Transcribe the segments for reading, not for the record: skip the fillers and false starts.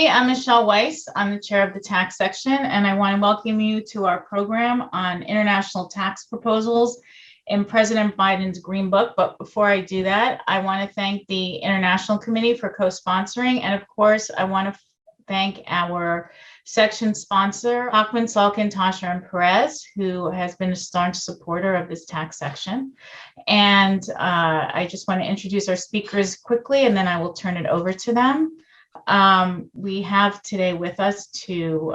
everybody. I'm Michelle Weiss. I'm the chair of the tax section, and I want to welcome you to our program on international tax proposals in President Biden's Green Book. But before I do that, I want to thank the International Committee for co-sponsoring. And of course, I want to thank our section sponsor, Hockman, Salkin, Tasha, and Perez, who has been a staunch supporter of this tax section. And I just want to introduce our speakers quickly, and then I will turn it over to them. We have today with us two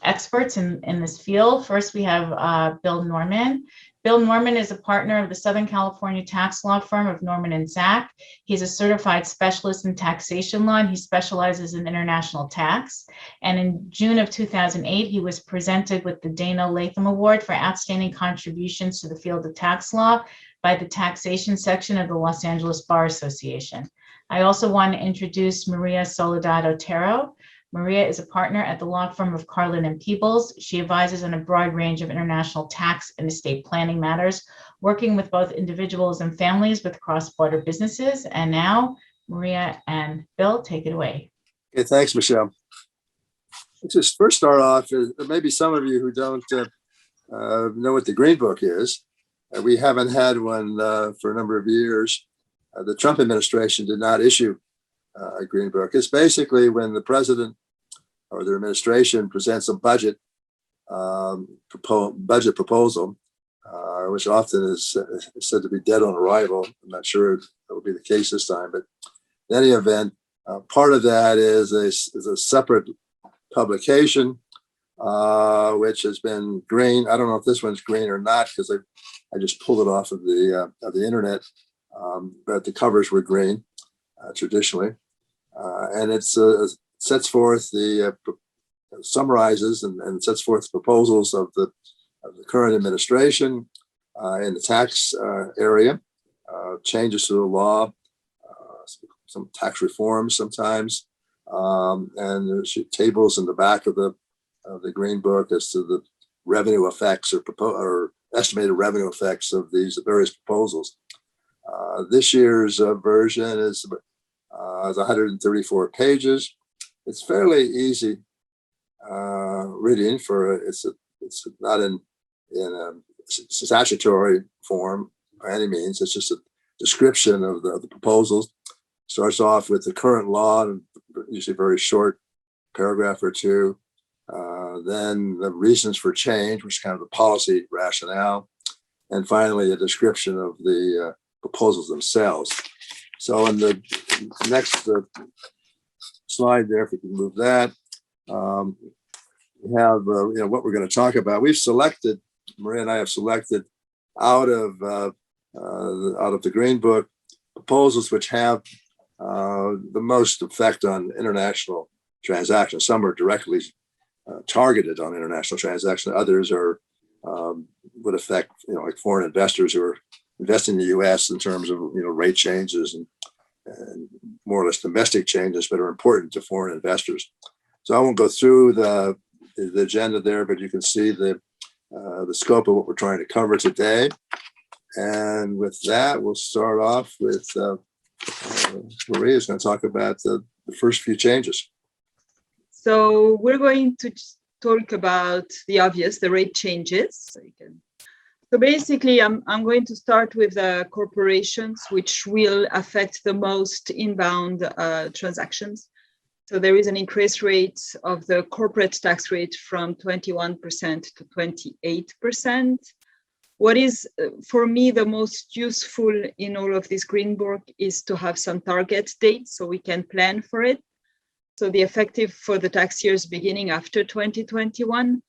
experts in this field. First, we have Bill Norman. Bill Norman is a partner of the Southern California tax law firm of Norman & Zach. He's a certified specialist in taxation law, and he specializes in international tax. And in June of 2008, he was presented with the Dana Latham Award for outstanding contributions to the field of tax law by the taxation section of the Los Angeles Bar Association. I also want to introduce Maria Soledad Otero. Maria is a partner at the law firm of Carlin & Peebles. She advises on a broad range of international tax and estate planning matters, working with both individuals and families with cross-border businesses. And now, Maria and Bill, take it away. Okay, thanks, Michelle. Let's just first start off, maybe some of you who don't know what the Green Book is. We haven't had one for a number of years. The Trump administration did not issue a Green Book. It's basically when the president or the administration presents a budget proposal, which often is said to be dead on arrival. I'm not sure that will be the case this time, but in any event, part of that is a separate publication, which has been green. I don't know if this one's green or not because I just pulled it off of the internet, but the covers were green traditionally. And it sets forth summarizes and sets forth proposals of the current administration in the tax area, changes to the law, some tax reforms sometimes, and there's tables in the back of the Green Book as to the revenue effects or estimated revenue effects of these various proposals. This year's version is 134 pages. It's fairly easy reading it's not in a statutory form by any means. It's just a description of the proposals. Starts off with the current law, usually a very short paragraph or two. Then the reasons for change, which is kind of the policy rationale. And finally, a description of the proposals themselves. So in the next slide there, if we can move that, we have what we're going to talk about. We've selected, Maria and I have selected out of the Green Book proposals which have the most effect on international transactions. Some are directly targeted on international transactions. Others are would affect like foreign investors who are investing in the U.S. in terms of rate changes and more or less domestic changes that are important to foreign investors. So I won't go through the agenda there, but you can see the scope of what we're trying to cover today. And with that, we'll start off with Maria is going to talk about the first few changes. So we're going to talk about the obvious, the rate changes. So basically, I'm going to start with the corporations, which will affect the most inbound transactions. So there is an increased rate of the corporate tax rate from 21% to 28%. What is, for me, the most useful in all of this Green Book is to have some target dates so we can plan for it. So the effective for the tax years beginning after 2021.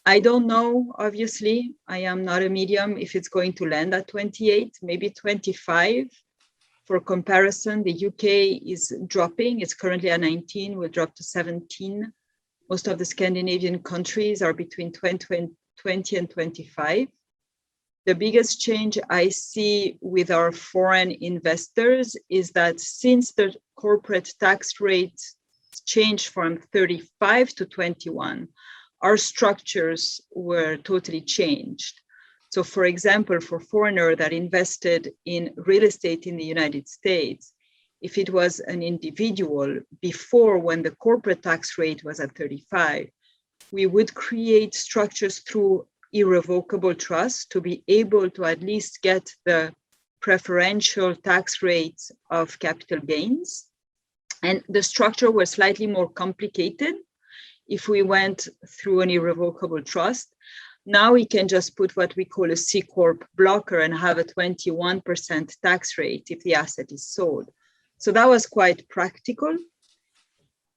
I don't know, obviously, I am not a medium if it's going to land at 28, maybe 25. For comparison, the UK is dropping. It's currently at 19, will drop to 17. Most of the Scandinavian countries are between 20 and 25. The biggest change I see with our foreign investors is that since the corporate tax rate changed from 35 to 21, our structures were totally changed. So for example, for foreigner that invested in real estate in the United States, if it was an individual before, when the corporate tax rate was at 35, we would create structures through irrevocable trusts to be able to at least get the preferential tax rates of capital gains. And the structure was slightly more complicated if we went through an irrevocable trust. Now we can just put what we call a C Corp blocker and have a 21% tax rate if the asset is sold. So that was quite practical.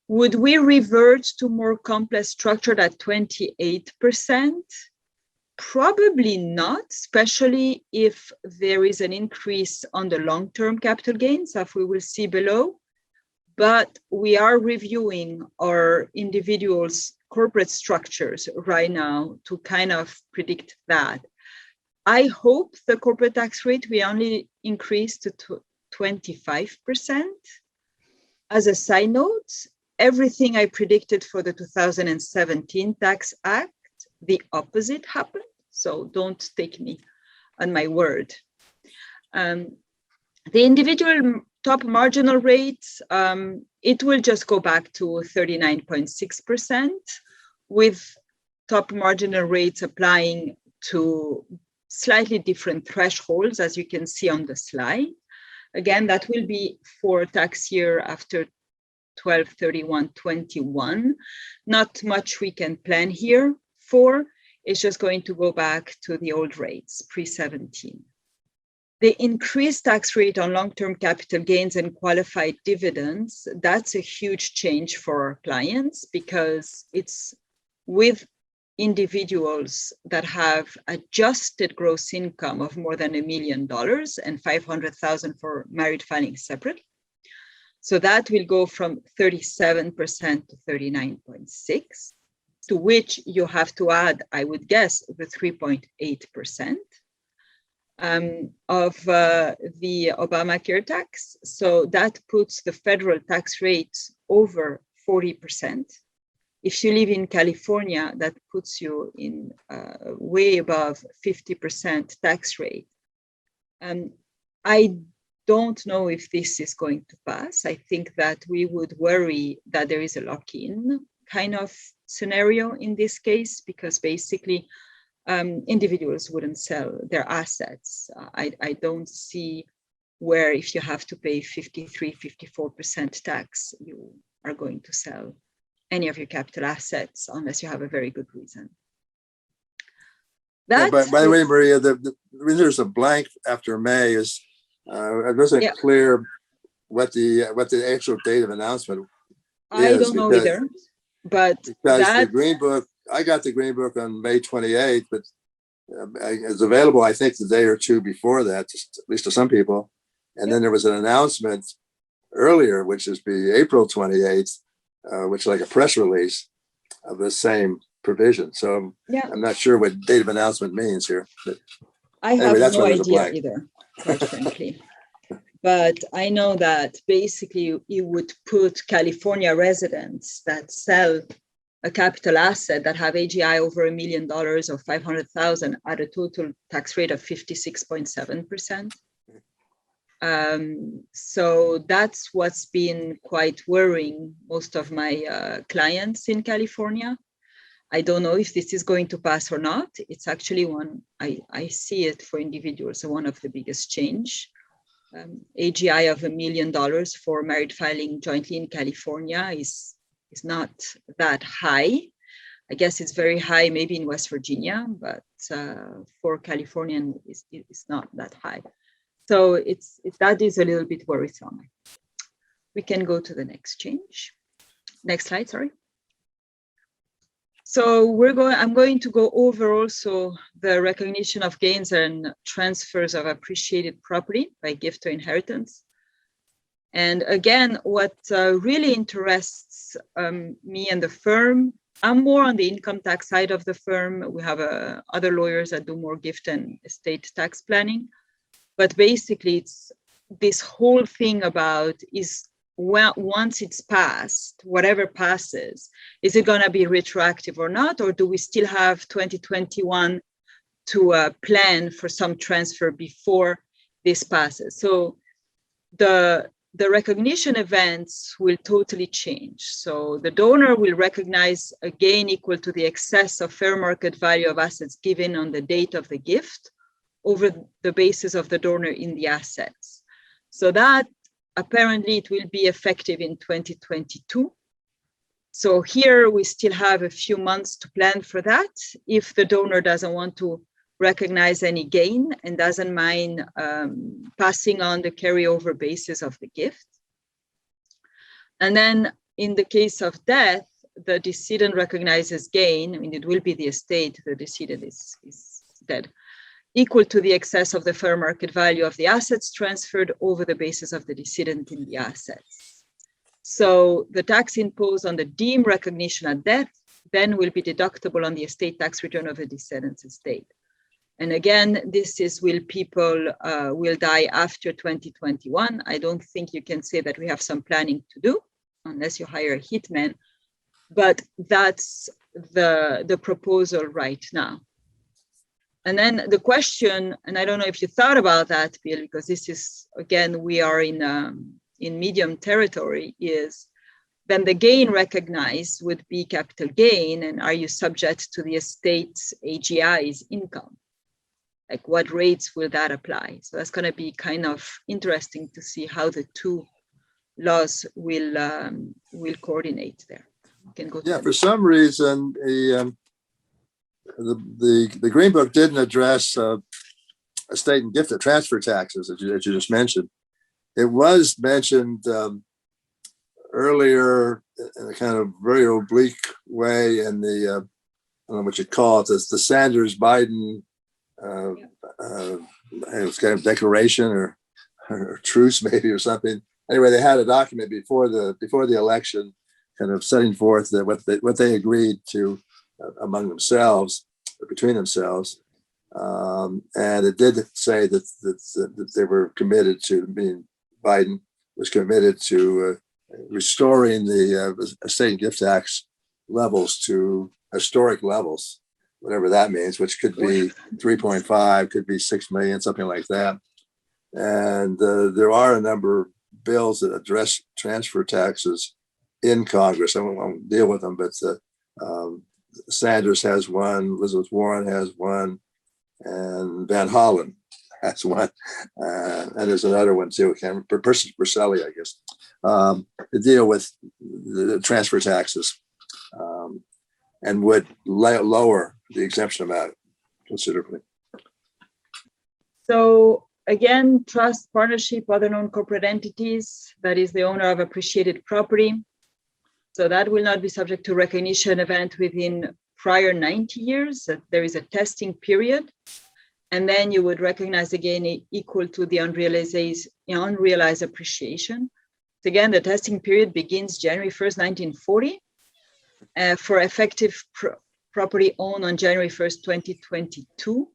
Would we revert to more complex structure at 28%? Probably not, especially if there is an increase on the long-term capital gains, as we will see below. But we are reviewing our individuals' corporate structures right now to kind of predict that. I hope the corporate tax rate we only increase to 25%. As a side note, everything I predicted for the 2017 Tax Act, the opposite happened. So don't take me on my word. The individual top marginal rates, it will just go back to 39.6%, with top marginal rates applying to slightly different thresholds, as you can see on the slide. Again, that will be for tax year after 12/31/21. Not much we can plan here for. It's just going to go back to the old rates, pre-17. The increased tax rate on long-term capital gains and qualified dividends, that's a huge change for our clients, because it's with individuals that have adjusted gross income of more than $1 million and $500,000 for married filing separate. So that will go from 37% to 39.6%, to which you have to add, I would guess, the 3.8%. Of the Obamacare tax. So that puts the federal tax rate over 40%. If you live in California, that puts you in way above 50% tax rate. I don't know if this is going to pass. I think that we would worry that there is a lock-in kind of scenario in this case, because basically individuals wouldn't sell their assets. I don't see where, if you have to pay 53-54% tax, you are going to sell any of your capital assets unless you have a very good reason. Yeah, by the way, Maria, the reason there's a blank after May is it wasn't clear what the actual date of announcement is. I don't know either, but the Green Book, I got the Green Book on May 28th, but it's available, I think, the day or two before that, at least to some people. And then there was an announcement earlier, which is the April 28th, which is like a press release of the same provision. So I'm not sure what date of announcement means here. But I have no idea either, quite frankly. But I know that basically you would put California residents that sell a capital asset that have AGI over $1 million or 500,000 at a total tax rate of 56.7%. So that's what's been quite worrying most of my clients in California. I don't know if this is going to pass or not. It's actually one, I see it for individuals, one of the biggest change. AGI of $1 million for married filing jointly in California is not that high. I guess it's very high maybe in West Virginia, but for Californian, it's not that high. So that is a little bit worrisome. We can go to the next change. Next slide, sorry. So I'm going to go over also the recognition of gains and transfers of appreciated property by gift or inheritance. And again, what really interests me and the firm, I'm more on the income tax side of the firm. We have other lawyers that do more gift and estate tax planning. But basically, it's this whole thing about once it's passed, whatever passes, is it going to be retroactive or not? Or do we still have 2021 to plan for some transfer before this passes? So the the recognition events will totally change. So the donor will recognize a gain equal to the excess of fair market value of assets given on the date of the gift over the basis of the donor in the assets. So that apparently it will be effective in 2022. So here we still have a few months to plan for that. If the donor doesn't want to recognize any gain and doesn't mind passing on the carryover basis of the gift. And then in the case of death, the decedent recognizes gain. I mean, it will be the estate, the decedent is dead, equal to the excess of the fair market value of the assets transferred over the basis of the decedent in the assets. So the tax imposed on the deemed recognition at death then will be deductible on the estate tax return of the decedent's estate. And again, this is will people will die after 2021. I don't think you can say that we have some planning to do unless you hire a hitman, but that's the proposal right now. And then the question, and I don't know if you thought about that, Bill, because this is, again, we are in medium territory, is then the gain recognized would be capital gain, and are you subject to the estate's AGI's income? Like what rates will that apply? So that's going to be kind of interesting to see how the two laws will coordinate there. You can go. Yeah, for some reason, the Green Book didn't address estate and gift and transfer taxes, as you just mentioned. It was mentioned earlier in a kind of very oblique way in the, I don't know what you call it, the Sanders-Biden it was kind of declaration or truce maybe or something. Anyway, they had a document before the election, kind of setting forth that what they agreed to among themselves, or between themselves, and it did say that they were committed to being. Biden was committed to restoring the estate and gift tax levels to historic levels, whatever that means, which could be 3.5, could be 6 million, something like that. And there are a number of bills that address transfer taxes in Congress. I won't deal with them, but Sanders has one, Elizabeth Warren has one, and Van Hollen has one, and there's another one too. Berselli, I guess, to deal with the transfer taxes, and would lower the exemption amount considerably. So again, trust, partnership, other non-corporate entities, that is the owner of appreciated property. So that will not be subject to recognition event within prior 90 years. There is a testing period. And then you would recognize the gain equal to the unrealized appreciation. So again, the testing period begins January 1st, 1940, for effective property owned on January 1st, 2022.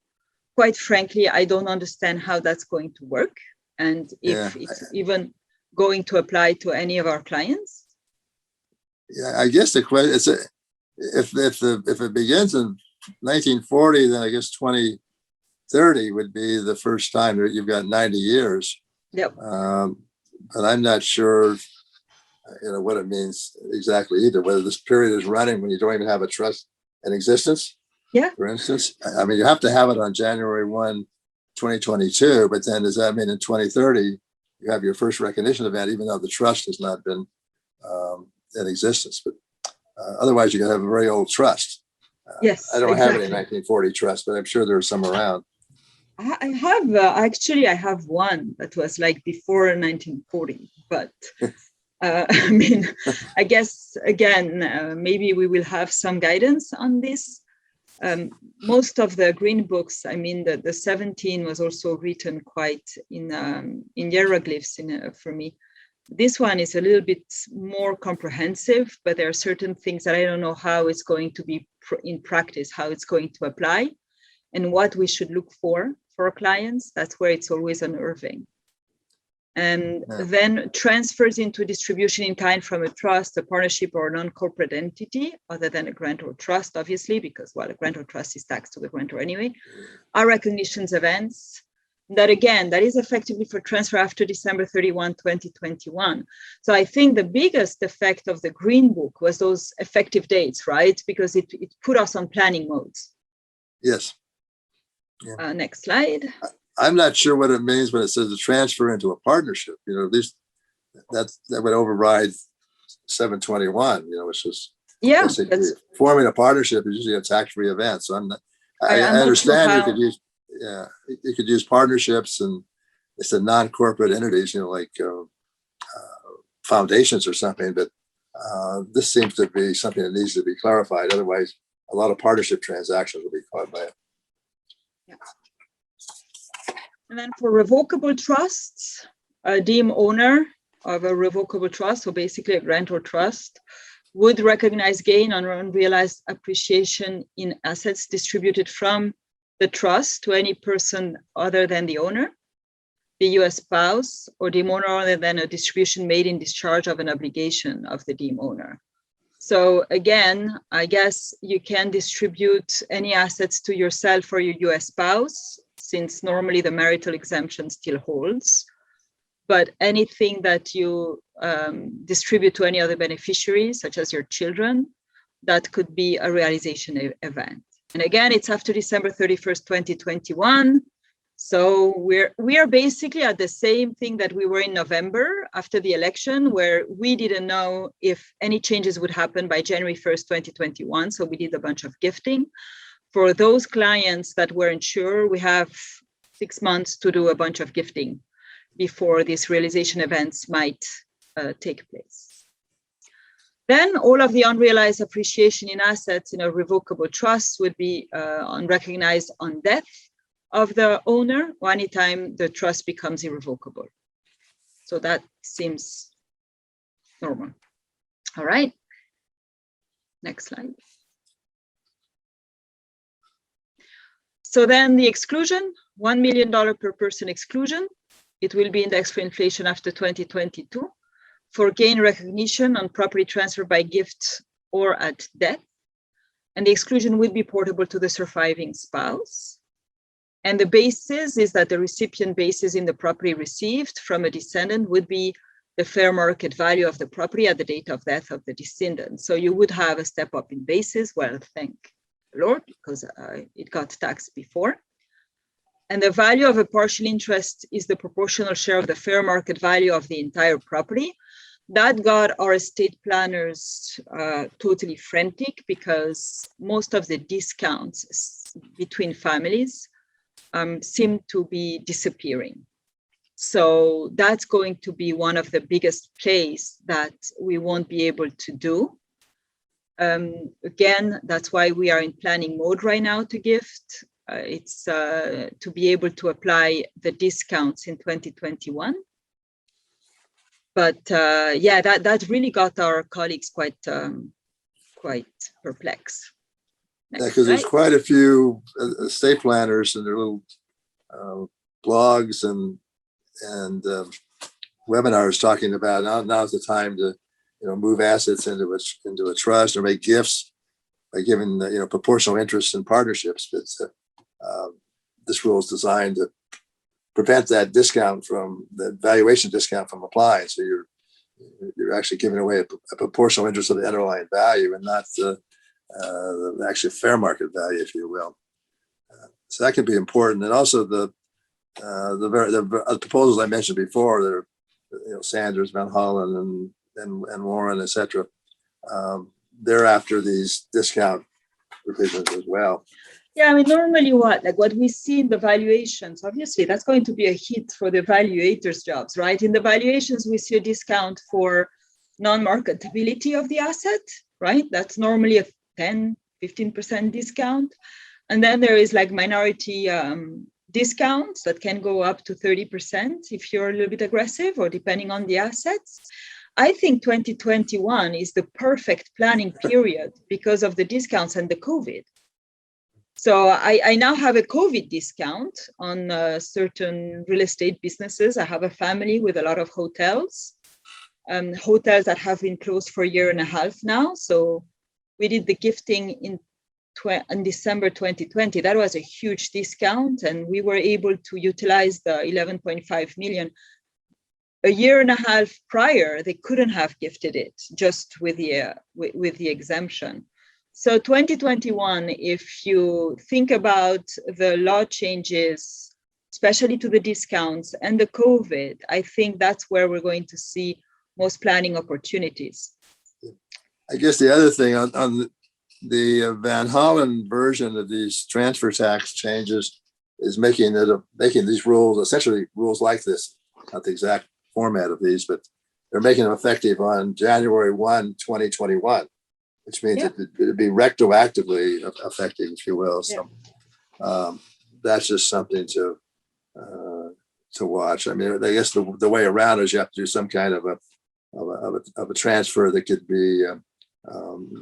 Quite frankly, I don't understand how that's going to work, and if it's even going to apply to any of our clients. Yeah, I guess the question is, if it begins in 1940, then I guess 2030 would be the first time that you've got 90 years. Yep. But I'm not sure, what it means exactly either. Whether this period is running when you don't even have a trust in existence. Yeah. For instance, I mean, you have to have it on January 1, 2022. But then does that mean in 2030 you have your first recognition event, even though the trust has not been in existence? But otherwise, you're going to have a very old trust. Yes. I don't have any exactly. 1940 trust, but I'm sure there's some around. I have I have one that was like before 1940, but I mean, I guess again, maybe we will have some guidance on this. Most of the green books, I mean, the 17 was also written quite in hieroglyphs for me. This one is a little bit more comprehensive, but there are certain things that I don't know how it's going to be in practice, how it's going to apply, and what we should look for our clients. That's where it's always unnerving. And then transfers into distribution in kind from a trust, a partnership, or a non-corporate entity, other than a grant or trust, obviously, because, well, a grant or trust is taxed to the grantor anyway, are recognitions events. That again, that is effectively for transfer after December 31, 2021. So I think the biggest effect of the Green Book was those effective dates, right? Because it put us on planning modes. Yes. Yeah. Next slide. I'm not sure what it means when it says to transfer into a partnership. You know, at least that would override 721. You know, which is basically forming a partnership is usually a tax-free event. So I understand you could use. Yeah, you could use partnerships and it's a non-corporate entities, you know, like foundations or something. But this seems to be something that needs to be clarified. Otherwise, a lot of partnership transactions will be caught by it. Yeah. And then for revocable trusts, a deemed owner of a revocable trust, so basically a grantor trust, would recognize gain on unrealized appreciation in assets distributed from the trust to any person other than the owner, the US spouse, or deemed owner other than a distribution made in discharge of an obligation of the deemed owner. So again, I guess you can distribute any assets to yourself or your US spouse, since normally the marital exemption still holds. But anything that you distribute to any other beneficiary, such as your children, that could be a realization event. And again, it's after December 31st, 2021. So we are basically at the same thing that we were in November after the election, where we didn't know if any changes would happen by January 1st, 2021. So we did a bunch of gifting. For those clients that weren't sure, we have 6 months to do a bunch of gifting before these realization events might take place. Then all of the unrealized appreciation in assets in a revocable trust would be unrecognized on death of the owner or anytime the trust becomes irrevocable. So that seems normal. All right. Next slide. So then the exclusion, $1 million per person exclusion. It will be indexed for inflation after 2022. For gain recognition on property transfer by gift or at death. And the exclusion would be portable to the surviving spouse. And the basis is that the recipient basis in the property received from a descendant would be the fair market value of the property at the date of death of the descendant. So you would have a step up in basis. Well, thank the Lord, because it got taxed before. And the value of a partial interest is the proportional share of the fair market value of the entire property. That got our estate planners totally frantic because most of the discounts between families seem to be disappearing. So that's going to be one of the biggest plays that we won't be able to do. Again, that's why we are in planning mode right now to gift. It's to be able to apply the discounts in 2021. But yeah, that really got our colleagues quite perplexed. Yeah, because there's quite a few estate planners and their little blogs and webinars talking about now's the time to move assets into a trust or make gifts by giving proportional interest in partnerships. But this rule is designed to prevent that discount from the valuation discount from applying. So you're actually giving away a proportional interest of the underlying value and not the actual fair market value, if you will. So that can be important. And also the proposals I mentioned before, that are, Sanders, Van Hollen, and Warren, etc. They're after these discount provisions as well. Yeah, I mean, normally what we see in the valuations, obviously that's going to be a hit for the valuators' jobs, right? In the valuations, we see a discount for non-marketability of the asset, right? That's normally a 10-15% discount. And then there is like minority discounts that can go up to 30% if you're a little bit aggressive or depending on the assets. I think 2021 is the perfect planning period because of the discounts and the COVID. So I now have a COVID discount on certain real estate businesses. I have a family with a lot of hotels, hotels that have been closed for a year and a half now. So we did the gifting in in December 2020, that was a huge discount, and we were able to utilize the 11.5 million. A year and a half prior, they couldn't have gifted it just with the exemption. So 2021, if you think about the law changes, especially to the discounts and the COVID, I think that's where we're going to see most planning opportunities. I guess the other thing on the Van Hollen version of these transfer tax changes is making these rules, essentially rules like this, not the exact format of these, but they're making them effective on January 1, 2021, which means it'd be retroactively effective, if you will. So that's just something to watch. I mean, I guess the way around is you have to do some kind of a transfer that could be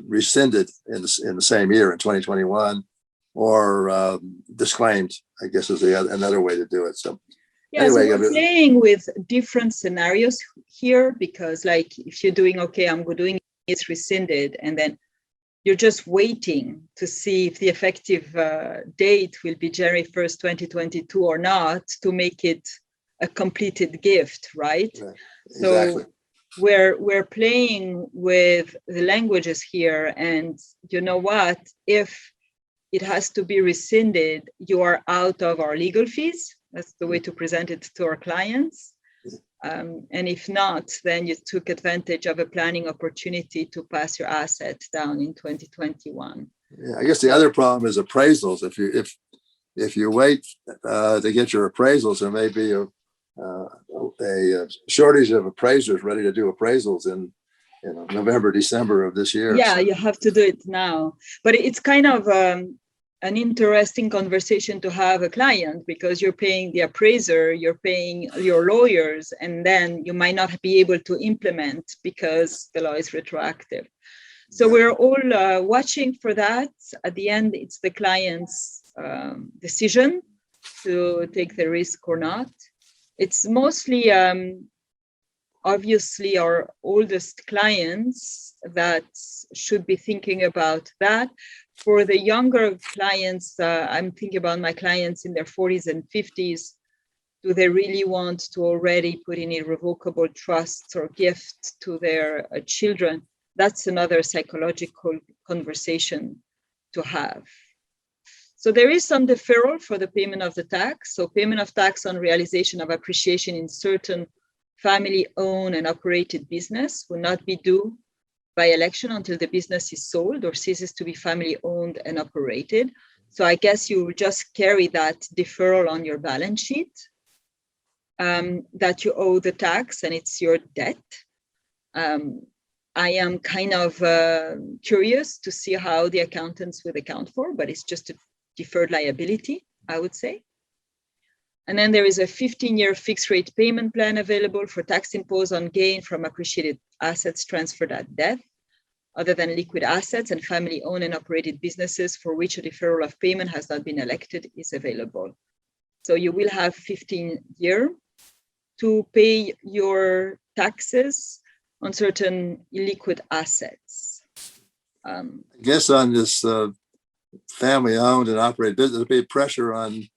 rescinded in the same year in 2021, or disclaimed, I guess is another way to do it. So anyway, so we're playing with different scenarios here, because like if you're doing, okay, I'm doing it's rescinded, and then you're just waiting to see if the effective date will be January 1st, 2022 or not, to make it a completed gift, right? Exactly. So we're playing with the languages here, and you know what? If it has to be rescinded, you are out of our legal fees. That's the way to present it to our clients. And if not, then you took advantage of a planning opportunity to pass your asset down in 2021. Yeah, I guess the other problem is appraisals. If you wait to get your appraisals, there may be a shortage of appraisers ready to do appraisals in November, December of this year. Yeah, so. You have to do it now. But it's kind of an interesting conversation to have a client, because you're paying the appraiser, you're paying your lawyers, and then you might not be able to implement because the law is retroactive. So we're all watching for that. At the end, it's the client's decision to take the risk or not. It's mostly, obviously, our oldest clients that should be thinking about that. For the younger clients, I'm thinking about my clients in their 40s and 50s. Do they really want to already put in irrevocable trusts or gift to their children? That's another psychological conversation to have. So there is some deferral for the payment of the tax. So payment of tax on realization of appreciation in certain family-owned and operated business will not be due by election until the business is sold or ceases to be family-owned and operated. So I guess you will just carry that deferral on your balance sheet, that you owe the tax and it's your debt. I am kind of curious to see how the accountants will account for, but it's just a deferred liability, I would say. And then there is a 15-year fixed rate payment plan available for tax imposed on gain from appreciated assets transferred at death, other than liquid assets, and family-owned and operated businesses for which a deferral of payment has not been elected is available. So you will have 15 years to pay your taxes on certain illiquid assets. I guess on this family-owned and operated business, there'll be pressure on,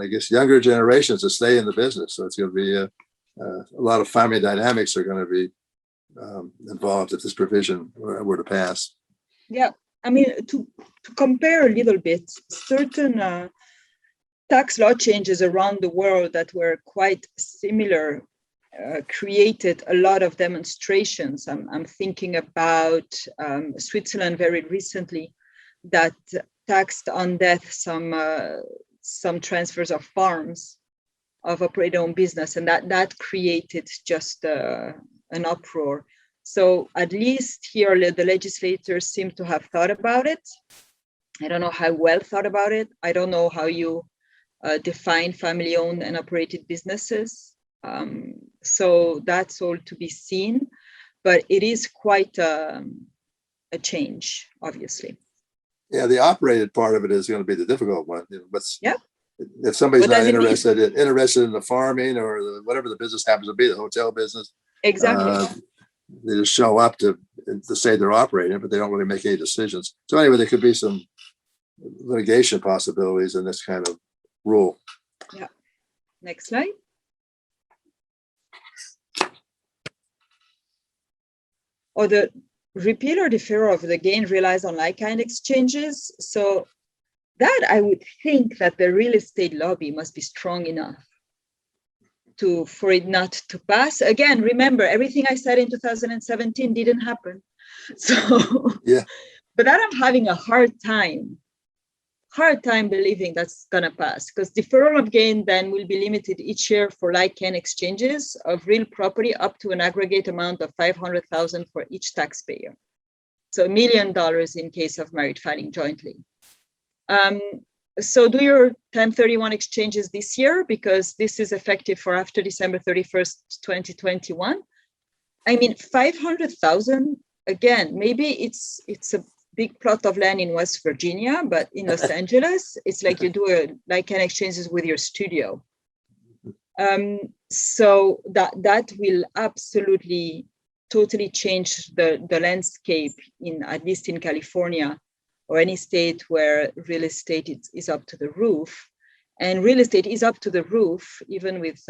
I guess, younger generations to stay in the business. So it's going to be a lot of family dynamics are going to be involved if this provision were to pass. Yeah, I mean, to compare a little bit, certain tax law changes around the world that were quite similar created a lot of demonstrations. I'm thinking about Switzerland very recently, that taxed on death some transfers of farms of operated-owned business, and that created just an uproar. So at least here, the legislators seem to have thought about it. I don't know how well thought about it. I don't know how you define family-owned and operated businesses. So that's all to be seen, but it is quite a change, obviously. Yeah, the operated part of it is going to be the difficult one. If somebody's not interested in the farming or whatever the business happens to be, the hotel business. Exactly. they just show up to say they're operating, but they don't really make any decisions. So anyway, there could be some litigation possibilities in this kind of rule. Yeah. Next slide. Or the repeal or deferral of the gain relies on like-kind exchanges. So that I would think that the real estate lobby must be strong enough for it not to pass. Again, remember, everything I said in 2017 didn't happen. So, yeah. But that I'm having a hard time believing that's gonna pass, because deferral of gain then will be limited each year for like-kind exchanges of real property up to an aggregate amount of $500,000 for each taxpayer. So $1 million in case of married filing jointly. So do your 1031 exchanges this year, because this is effective for after December 31st, 2021. I mean, 500,000, again, maybe it's a big plot of land in West Virginia, but in Los Angeles, it's like you do like-kind exchanges with your studio. So that will absolutely totally change the landscape at least in California, or any state where real estate is up to the roof. And real estate is up to the roof, even with,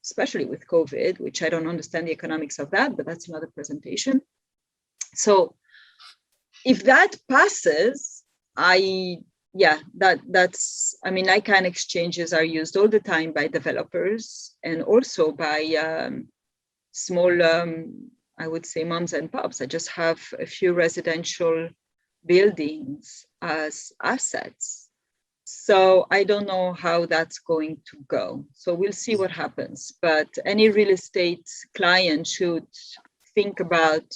especially with COVID, which I don't understand the economics of that, but that's another presentation. So if that passes, like-kind exchanges are used all the time by developers and also by small, I would say, moms and pops. I just have a few residential buildings as assets. So I don't know how that's going to go. So we'll see what happens. But any real estate client should think about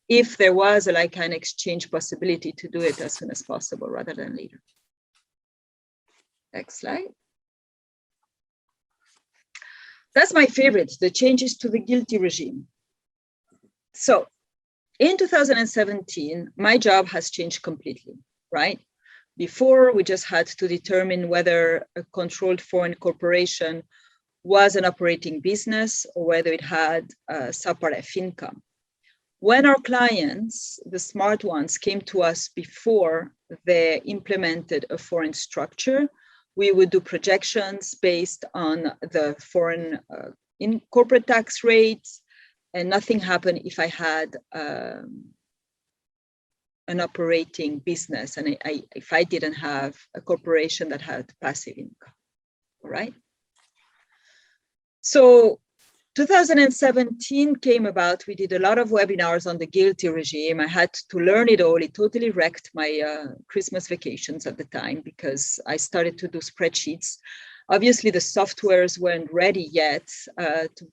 if there was a like-kind exchange possibility to do it as soon as possible rather than later. Next slide. That's my favorite, the changes to the GILTI regime. So in 2017, my job has changed completely, right? Before, we just had to determine whether a controlled foreign corporation was an operating business or whether it had Subpart F income. When our clients, the smart ones, came to us before they implemented a foreign structure, we would do projections based on the foreign in corporate tax rates, and nothing happened if I had an operating business and if I didn't have a corporation that had passive income, all right? So 2017 came about, we did a lot of webinars on the GILTI regime. I had to learn it all. It totally wrecked my Christmas vacations at the time because I started to do spreadsheets. Obviously, the softwares weren't ready yet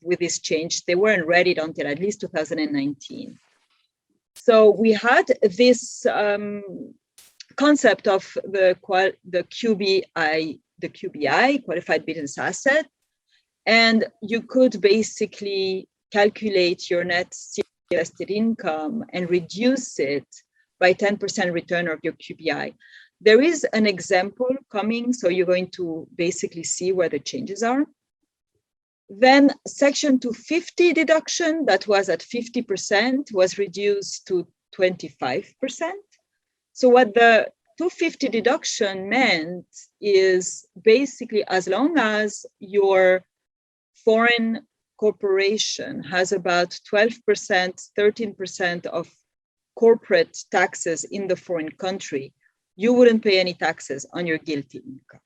with this change. They weren't ready until at least 2019. So we had this concept of the QBI, Qualified Business Asset, and you could basically calculate your net invested income and reduce it by 10% return of your QBI. There is an example coming, so you're going to basically see where the changes are. Then Section 250 deduction that was at 50% was reduced to 25%. So what the 250 deduction meant is basically as long as your foreign corporation has about 12%, 13% of corporate taxes in the foreign country, you wouldn't pay any taxes on your GILTI income.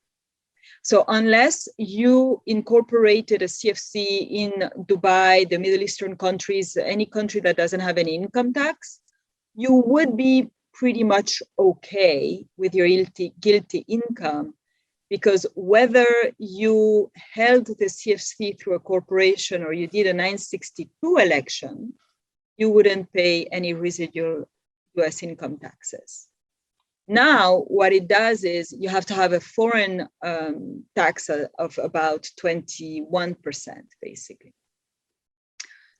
So unless you incorporated a CFC in Dubai, the Middle Eastern countries, any country that doesn't have any income tax, you would be pretty much okay with your GILTI income, because whether you held the CFC through a corporation or you did a 962 election, you wouldn't pay any residual US income taxes. Now, what it does is you have to have a foreign tax of about 21%, basically.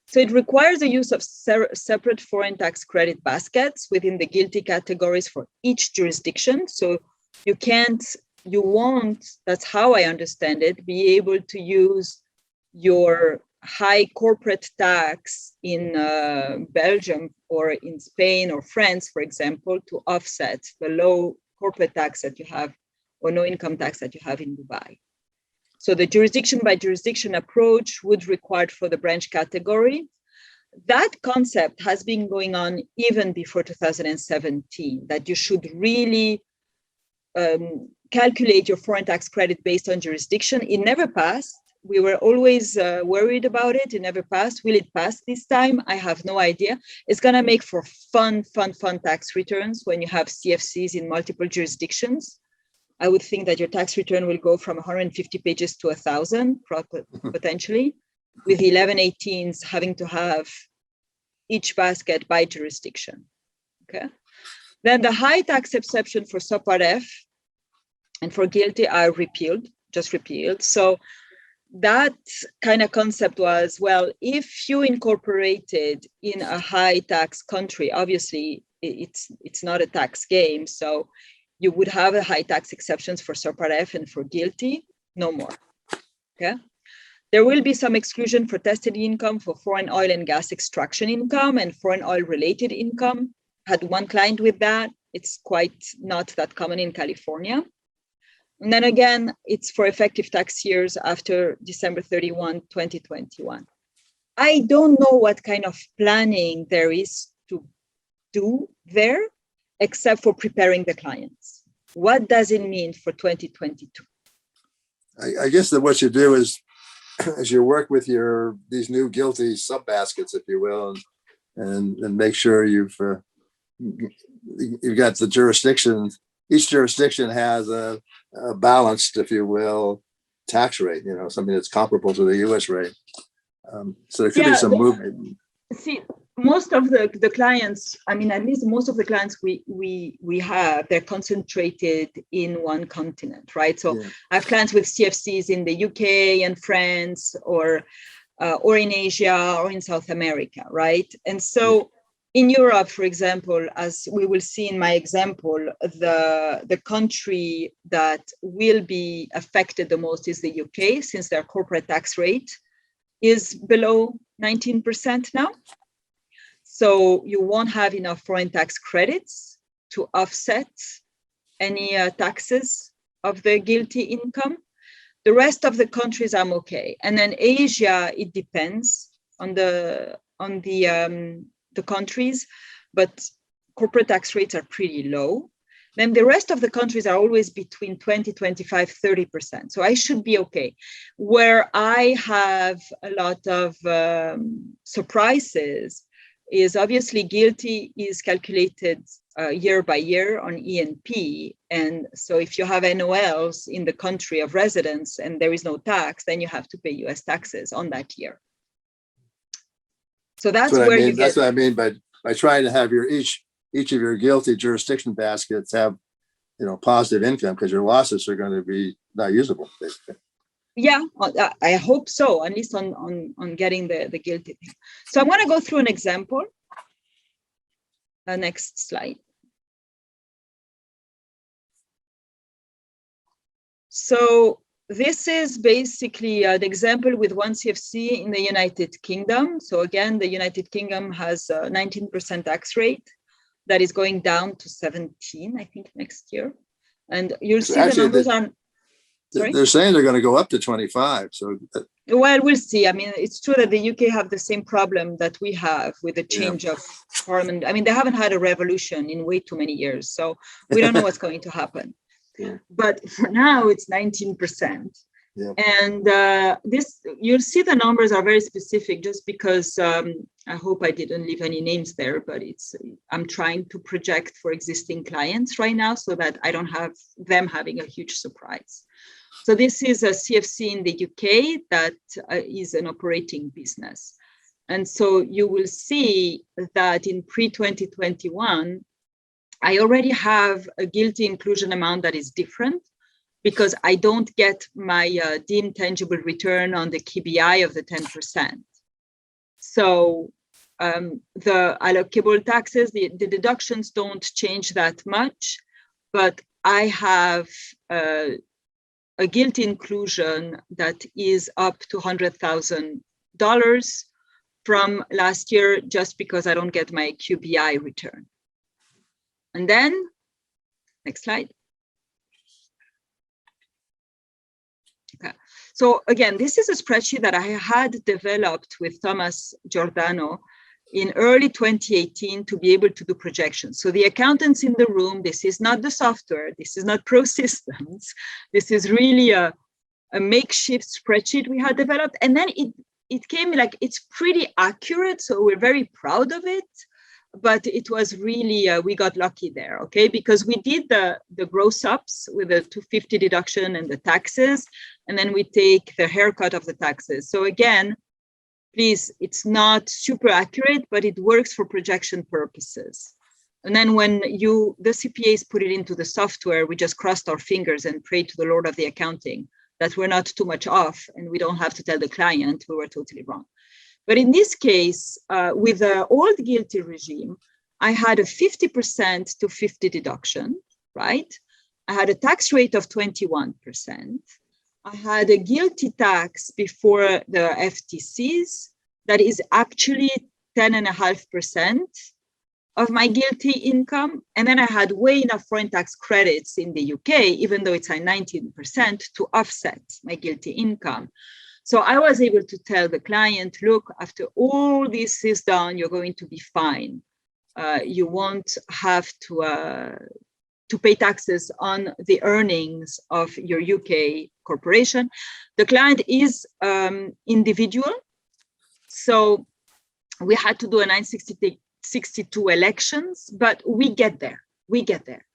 So it requires the use of separate foreign tax credit baskets within the GILTI categories for each jurisdiction. So you won't, that's how I understand it, be able to use your high corporate tax in Belgium or in Spain or France, for example, to offset the low corporate tax that you have or no income tax that you have in Dubai. So the jurisdiction by jurisdiction approach would require for the branch category. That concept has been going on even before 2017, that you should really calculate your foreign tax credit based on jurisdiction. It never passed. We were always worried about it. It never passed. Will it pass this time? I have no idea. It's going to make for fun tax returns when you have CFCs in multiple jurisdictions. I would think that your tax return will go from 150 pages to 1,000, potentially, with 1118s having to have each basket by jurisdiction. Okay. Then the high tax exception for Subpart F and for GILTI are just repealed. So that kind of concept was, well, if you incorporated in a high tax country, obviously it's not a tax game. So you would have a high tax exceptions for Subpart F and for GILTI, no more. Okay. There will be some exclusion for tested income for foreign oil and gas extraction income and foreign oil related income. Had one client with that. It's quite not that common in California. And then again, it's for effective tax years after December 31, 2021. I don't know what kind of planning there is to do there, except for preparing the clients. What does it mean for 2022? I guess that what you do is, as you work with these new GILTI sub-baskets, if you will, and make sure you've got the jurisdiction. Each jurisdiction has a balanced, if you will, tax rate. Something that's comparable to the U.S. rate. So there could be some movement. See, most of the clients, I mean, at least most of the clients we have, they're concentrated in one continent, right? So I have clients with CFCs in the UK and France, or in Asia or in South America, right? And so in Europe, for example, as we will see in my example, the country that will be affected the most is the UK, since their corporate tax rate is below 19% now. So you won't have enough foreign tax credits to offset any taxes of the GILTI income. The rest of the countries I'm okay. And then Asia, it depends on the countries, but corporate tax rates are pretty low. Then the rest of the countries are always between 20, 25, 30%. So I should be okay. Where I have a lot of surprises is obviously GILTI is calculated year by year on E&P. And so if you have NOLs in the country of residence and there is no tax, then you have to pay US taxes on that year. So that's where you get. That's what I mean by trying to have each of your GILTI jurisdiction baskets have, positive income, because your losses are going to be not usable, basically. Yeah, I hope so, at least on getting the GILTI thing. So I want to go through an example. Next slide. So this is basically an example with one CFC in the United Kingdom. So again, the United Kingdom has a 19% tax rate that is going down to 17, I think, next year. And you'll see the numbers on. Sorry? They're saying they're going to go up to 25. So, well, we'll see. I mean, it's true that the UK have the same problem that we have with the change of parliament. I mean, they haven't had a revolution in way too many years, so we don't know what's going to happen. But for now, it's 19%. Yeah. And this, you'll see the numbers are very specific, just because I hope I didn't leave any names there, but I'm trying to project for existing clients right now so that I don't have them having a huge surprise. So this is a CFC in the UK that is an operating business. And so you will see that in pre-2021, I already have a GILTI inclusion amount that is different, because I don't get my deemed tangible return on the KBI of the 10%. So the allocable taxes, the deductions don't change that much, but I have a GILTI inclusion that is up to $100,000 from last year just because I don't get my QBI return. And then, next slide. Okay. So again, this is a spreadsheet that I had developed with Thomas Giordano in early 2018 to be able to do projections. So the accountants in the room, this is not the software, this is not pro systems, this is really a makeshift spreadsheet we had developed. And then it came like, it's pretty accurate, so we're very proud of it. But it was really, we got lucky there, okay? Because we did the gross ups with the 250 deduction and the taxes, and then we take the haircut of the taxes. So again, please, it's not super accurate, but it works for projection purposes. And then when the CPAs put it into the software, we just crossed our fingers and prayed to the Lord of the accounting that we're not too much off and we don't have to tell the client we were totally wrong. But in this case, with the old GILTI regime, I had a 50% to 50 deduction, right? I had a tax rate of 21%. I had a GILTI tax before the FTCs that is actually 10.5% of my GILTI income. And then I had way enough foreign tax credits in the UK, even though it's at 19%, to offset my GILTI income. So I was able to tell the client, look, after all this is done, you're going to be fine. You won't have to pay taxes on the earnings of your UK corporation. The client is individual. So we had to do a 962 elections, but we get there. We get there.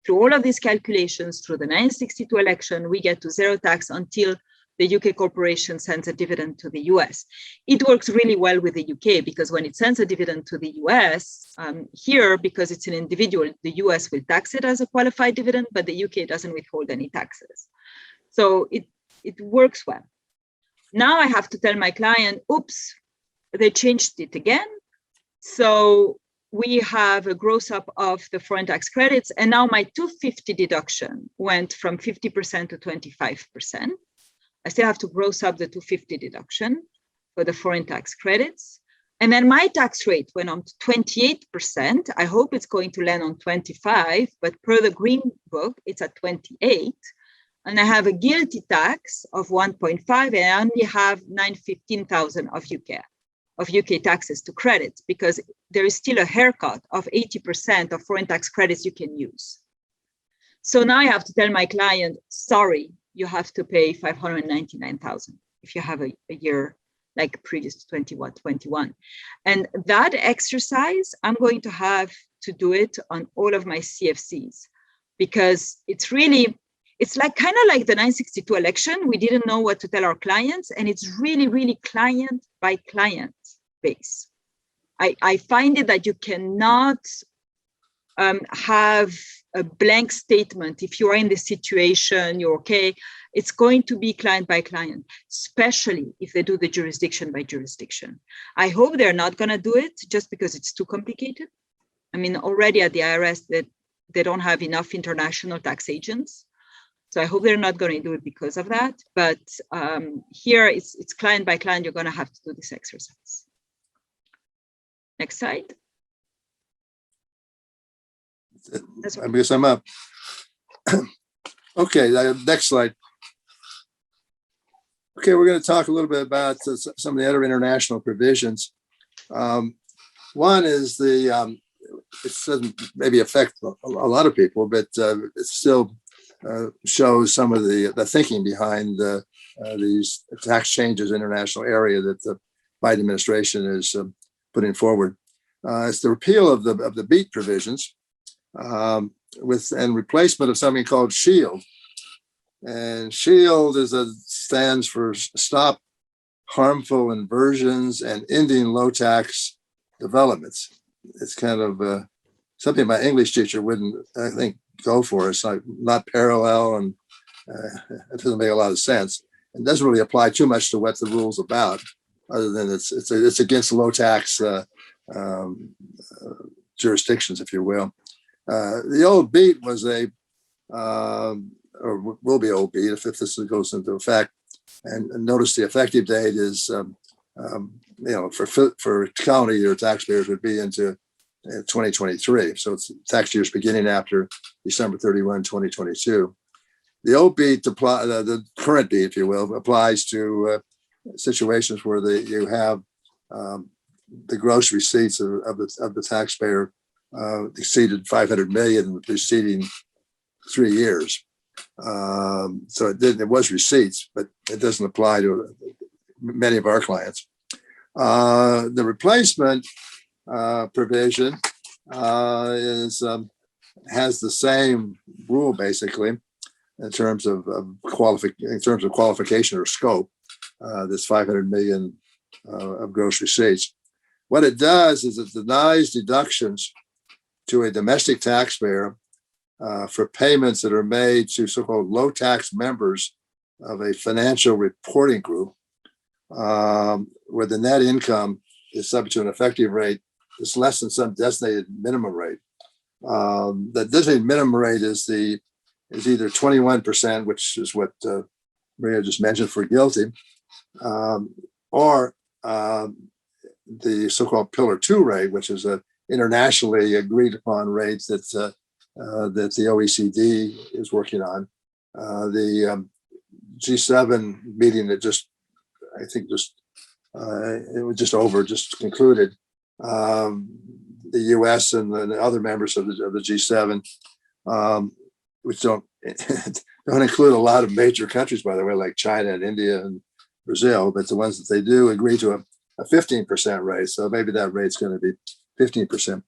Through all of these calculations, through the 962 election, we get to zero tax until the UK corporation sends a dividend to the US. It works really well with the UK because when it sends a dividend to the US, here, because it's an individual, the US will tax it as a qualified dividend, but the UK doesn't withhold any taxes. So it works well. Now I have to tell my client, oops, they changed it again. So we have a gross up of the foreign tax credits, and now my 250 deduction went from 50% to 25%. I still have to gross up the 250 deduction for the foreign tax credits. And then my tax rate went on to 28%. I hope it's going to land on 25, but per the Green Book, it's at 28. And I have a GILTI tax of 1.5, and I only have 915,000 of UK taxes to credit because there is still a haircut of 80% of foreign tax credits you can use. So now I have to tell my client, sorry, you have to pay 599,000 if you have a year like previous to 21. And that exercise, I'm going to have to do it on all of my CFCs because it's like kind of like the 962 election. We didn't know what to tell our clients, and it's really, really client by client base. I find it that you cannot have a blank statement. If you are in this situation, you're okay. It's going to be client by client, especially if they do the jurisdiction by jurisdiction. I hope they're not going to do it just because it's too complicated. I mean, already at the IRS, that they don't have enough international tax agents. So I hope they're not going to do it because of that. But here it's client by client. You're going to have to do this exercise. Next slide. I guess I'm up. Okay, next slide. Okay, we're going to talk a little bit about some of the other international provisions. One is it doesn't maybe affect a lot of people, but it still shows some of the thinking behind these tax changes in international area that the Biden administration is putting forward. It's the repeal of the BEAT provisions. And replacement of something called SHIELD. And SHIELD stands for Stop Harmful Inversions and Ending Low Tax Developments. It's kind of something my English teacher wouldn't, I think, go for. It's not parallel, and it doesn't make a lot of sense. It doesn't really apply too much to what the rule's about, other than it's against low tax jurisdictions, if you will. The old BEAT was or will be old BEAT if this goes into effect. And notice the effective date is for calendar year taxpayers would be into 2023. So it's tax years beginning after December 31, 2022. The old BEAT, the current BEAT, if you will, applies to situations where you have the gross receipts of the taxpayer exceeded 500 million in the preceding 3 years. So it was receipts, but it doesn't apply to many of our clients. The replacement provision has the same rule basically in terms of qualification or scope. This 500 million of gross receipts. What it does is it denies deductions to a domestic taxpayer for payments that are made to so-called low tax members of a financial reporting group, where the net income is subject to an effective rate that's less than some designated minimum rate. The designated minimum rate is either 21%, which is what Maria just mentioned for GILTI, or the so-called Pillar 2 rate, which is a internationally agreed upon rate that the OECD is working on. The G7 meeting that just concluded. The U.S. and the other members of the G7, which don't include a lot of major countries, by the way, like China and India and Brazil, but the ones that they do agree to a 15% rate. So maybe that rate's going to be 15%.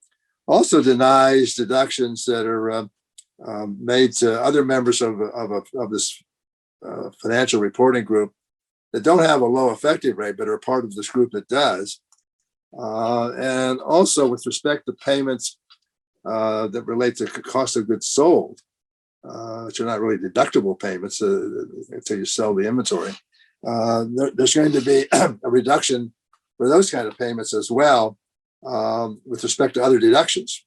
Also denies deductions that are made to other members of this financial reporting group that don't have a low effective rate, but are part of this group that does. And also with respect to payments that relate to cost of goods sold, which are not really deductible payments until you sell the inventory. There's going to be a reduction for those kind of payments as well, with respect to other deductions,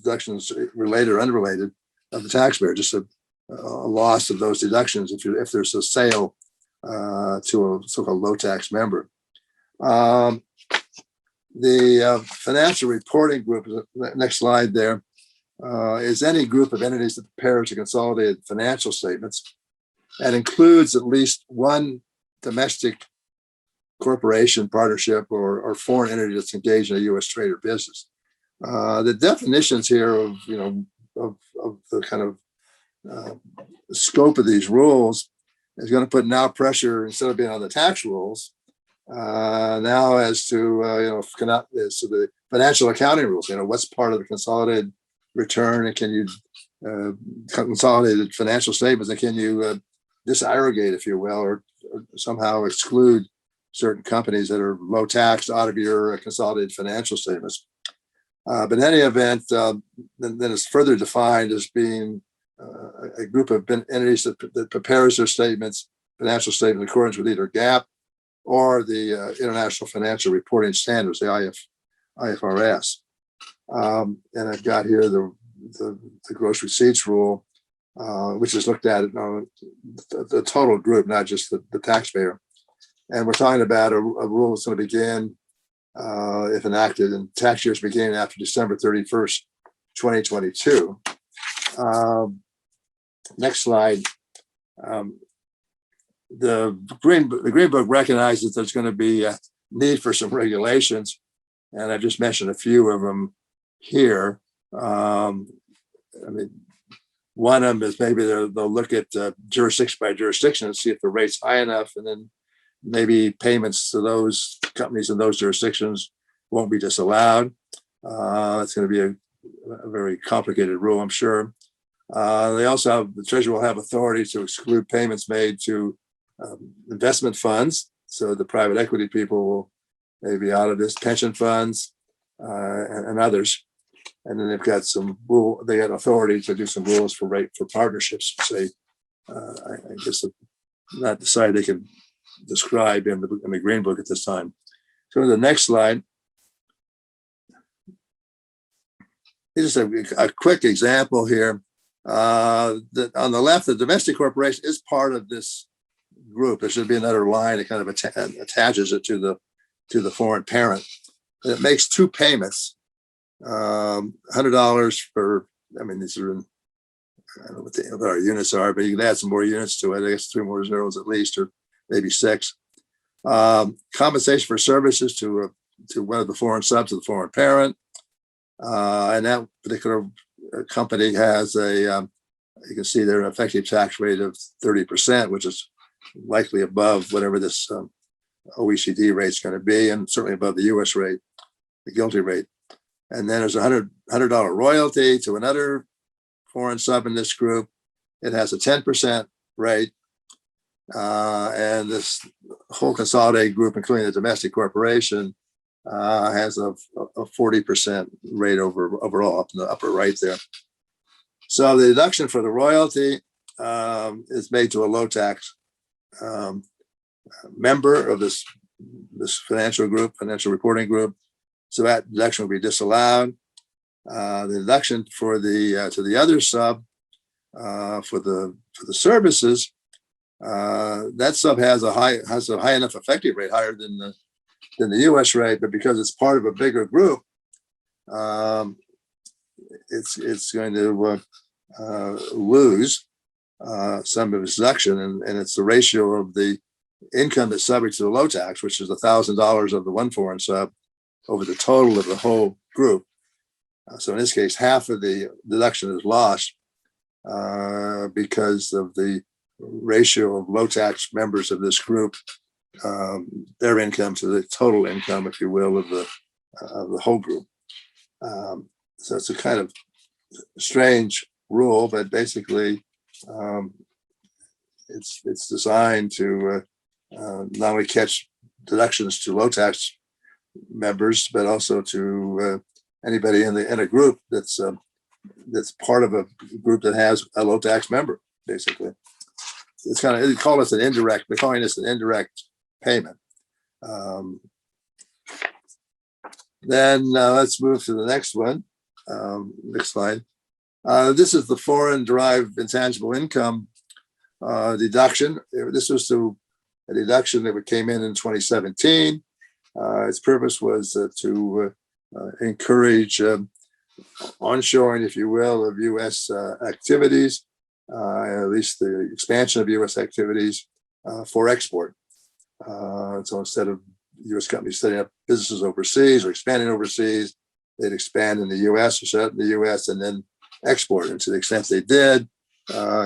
deductions related or unrelated of the taxpayer, just a loss of those deductions if there's a sale to a so-called low tax member. The financial reporting group, next slide there, is any group of entities that prepares a consolidated financial statements and includes at least one domestic corporation, partnership, or foreign entity that's engaged in a U.S. trade or business. The definitions here of the kind of scope of these rules is going to put now pressure, instead of being on the tax rules, now as to the financial accounting rules. What's part of the consolidated return, and can you consolidated financial statements, and can you disaggregate, if you will, or somehow exclude certain companies that are low tax out of your consolidated financial statements. But in any event, then it's further defined as being a group of entities that prepares their statements, financial statements, in accordance with either GAAP or the International Financial Reporting Standards, the IFRS. And I've got here the gross receipts rule, which is looked at the total group, not just the taxpayer. And we're talking about a rule that's going to begin, if enacted, in tax years beginning after December 31st, 2022. Next slide. The Green Book recognizes there's going to be a need for some regulations, and I've just mentioned a few of them here. One of them is maybe they'll look at jurisdiction by jurisdiction and see if the rate's high enough, and then maybe payments to those companies in those jurisdictions won't be disallowed. It's going to be a very complicated rule, I'm sure. They also have, the Treasury will have authority to exclude payments made to investment funds. So the private equity people will maybe out of this, pension funds and others. And then they've got they got authority to do some rules for partnerships. Say, I guess not decide they can describe in the Green Book at this time. So the next slide. Here's a quick example here. That on the left, the domestic corporation is part of this group. There should be another line that kind of attaches it to to the foreign parent. And it makes two payments, $100 for, I mean, these are in, I don't know what our units are, but you can add some more units to it. I guess 3 more zeros at least, or maybe 6. Compensation for services to one of the foreign subs of the foreign parent. And that particular company has a, you can see their effective tax rate of 30%, which is likely above whatever this OECD rate is going to be, and certainly above the US rate, the GILTI rate. And then there's a $100 royalty to another foreign sub in this group. It has a 10% rate. And this whole consolidated group, including the domestic corporation, has a 40% rate overall up in the upper right there. So the deduction for the royalty is made to a low tax member of this financial reporting group. So that deduction will be disallowed. The deduction for the to the other sub for the services, that sub has a high enough effective rate, higher than the US rate, but because it's part of a bigger group, it's going to lose some of its deduction, and it's the ratio of the income that's subject to the low tax, which is $1,000 of the one foreign sub over the total of the whole group. So in this case, half of the deduction is lost because of the ratio of low tax members of this group, their income to the total income, if you will, of the whole group. So it's a kind of strange rule, but basically it's designed to not only catch deductions to low tax members, but also to anybody in a group that's part of a group that has a low tax member. Basically, it's kind of, they call this an indirect. They're calling this an indirect payment. Then let's move to the next one. Next slide. This is the foreign derived intangible income deduction. This was a deduction that came in 2017. Its purpose was to encourage onshoring, if you will, of U.S. activities, at least the expansion of U.S. activities for export. So instead of U.S. companies setting up businesses overseas or expanding overseas, they'd expand in the U.S. or set up in the U.S. and then export. And to the extent they did,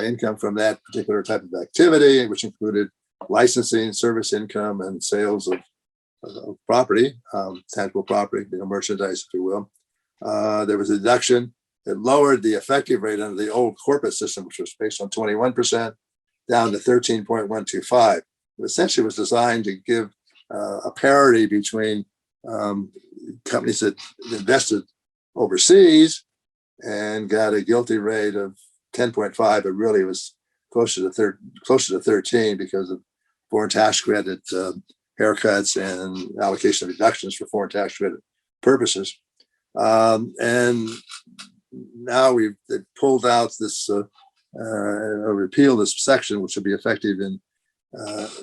income from that particular type of activity, which included licensing, service income, and sales of property, tangible property, merchandise, if you will. There was a deduction that lowered the effective rate under the old corporate system, which was based on 21%, down to 13.125. It essentially was designed to give a parity between companies that invested overseas and got a GILTI rate of 10.5, but really was closer to 13 because of foreign tax credit haircuts and allocation of deductions for foreign tax credit purposes. And now we've pulled out this repeal this section, which will be effective in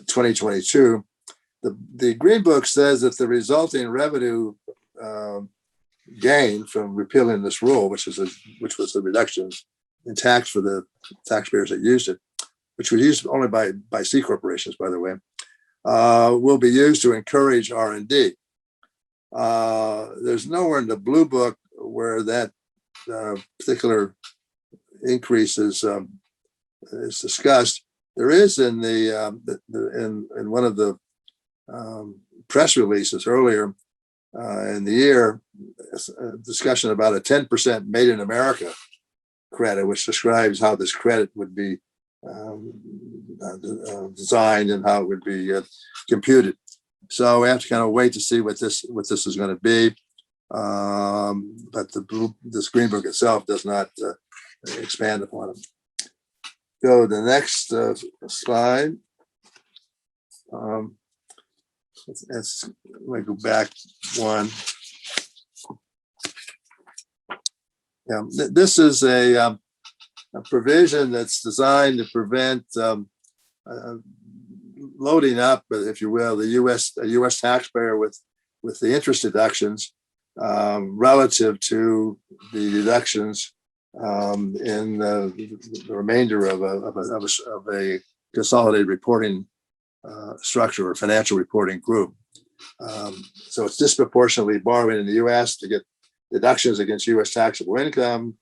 2022. The Green Book says that the resulting revenue gain from repealing this rule, which was a reduction in tax for the taxpayers that used it, which was used only by C corporations, by the way, will be used to encourage R&D. There's nowhere in the Blue Book where that particular increase is discussed. There is in in one of the press releases earlier in the year, a discussion about a 10% Made in America credit, which describes how this credit would be designed and how it would be computed. So we have to kind of wait to see what this is going to be. But this Green Book itself does not expand upon it. Go to the next slide. Let me go back one. Yeah, this is a provision that's designed to prevent loading up, if you will, the U.S. taxpayer with the interest deductions relative to the deductions in the remainder of a consolidated reporting structure or financial reporting group. So it's disproportionately borrowing in the U.S. to get deductions against U.S. taxable income,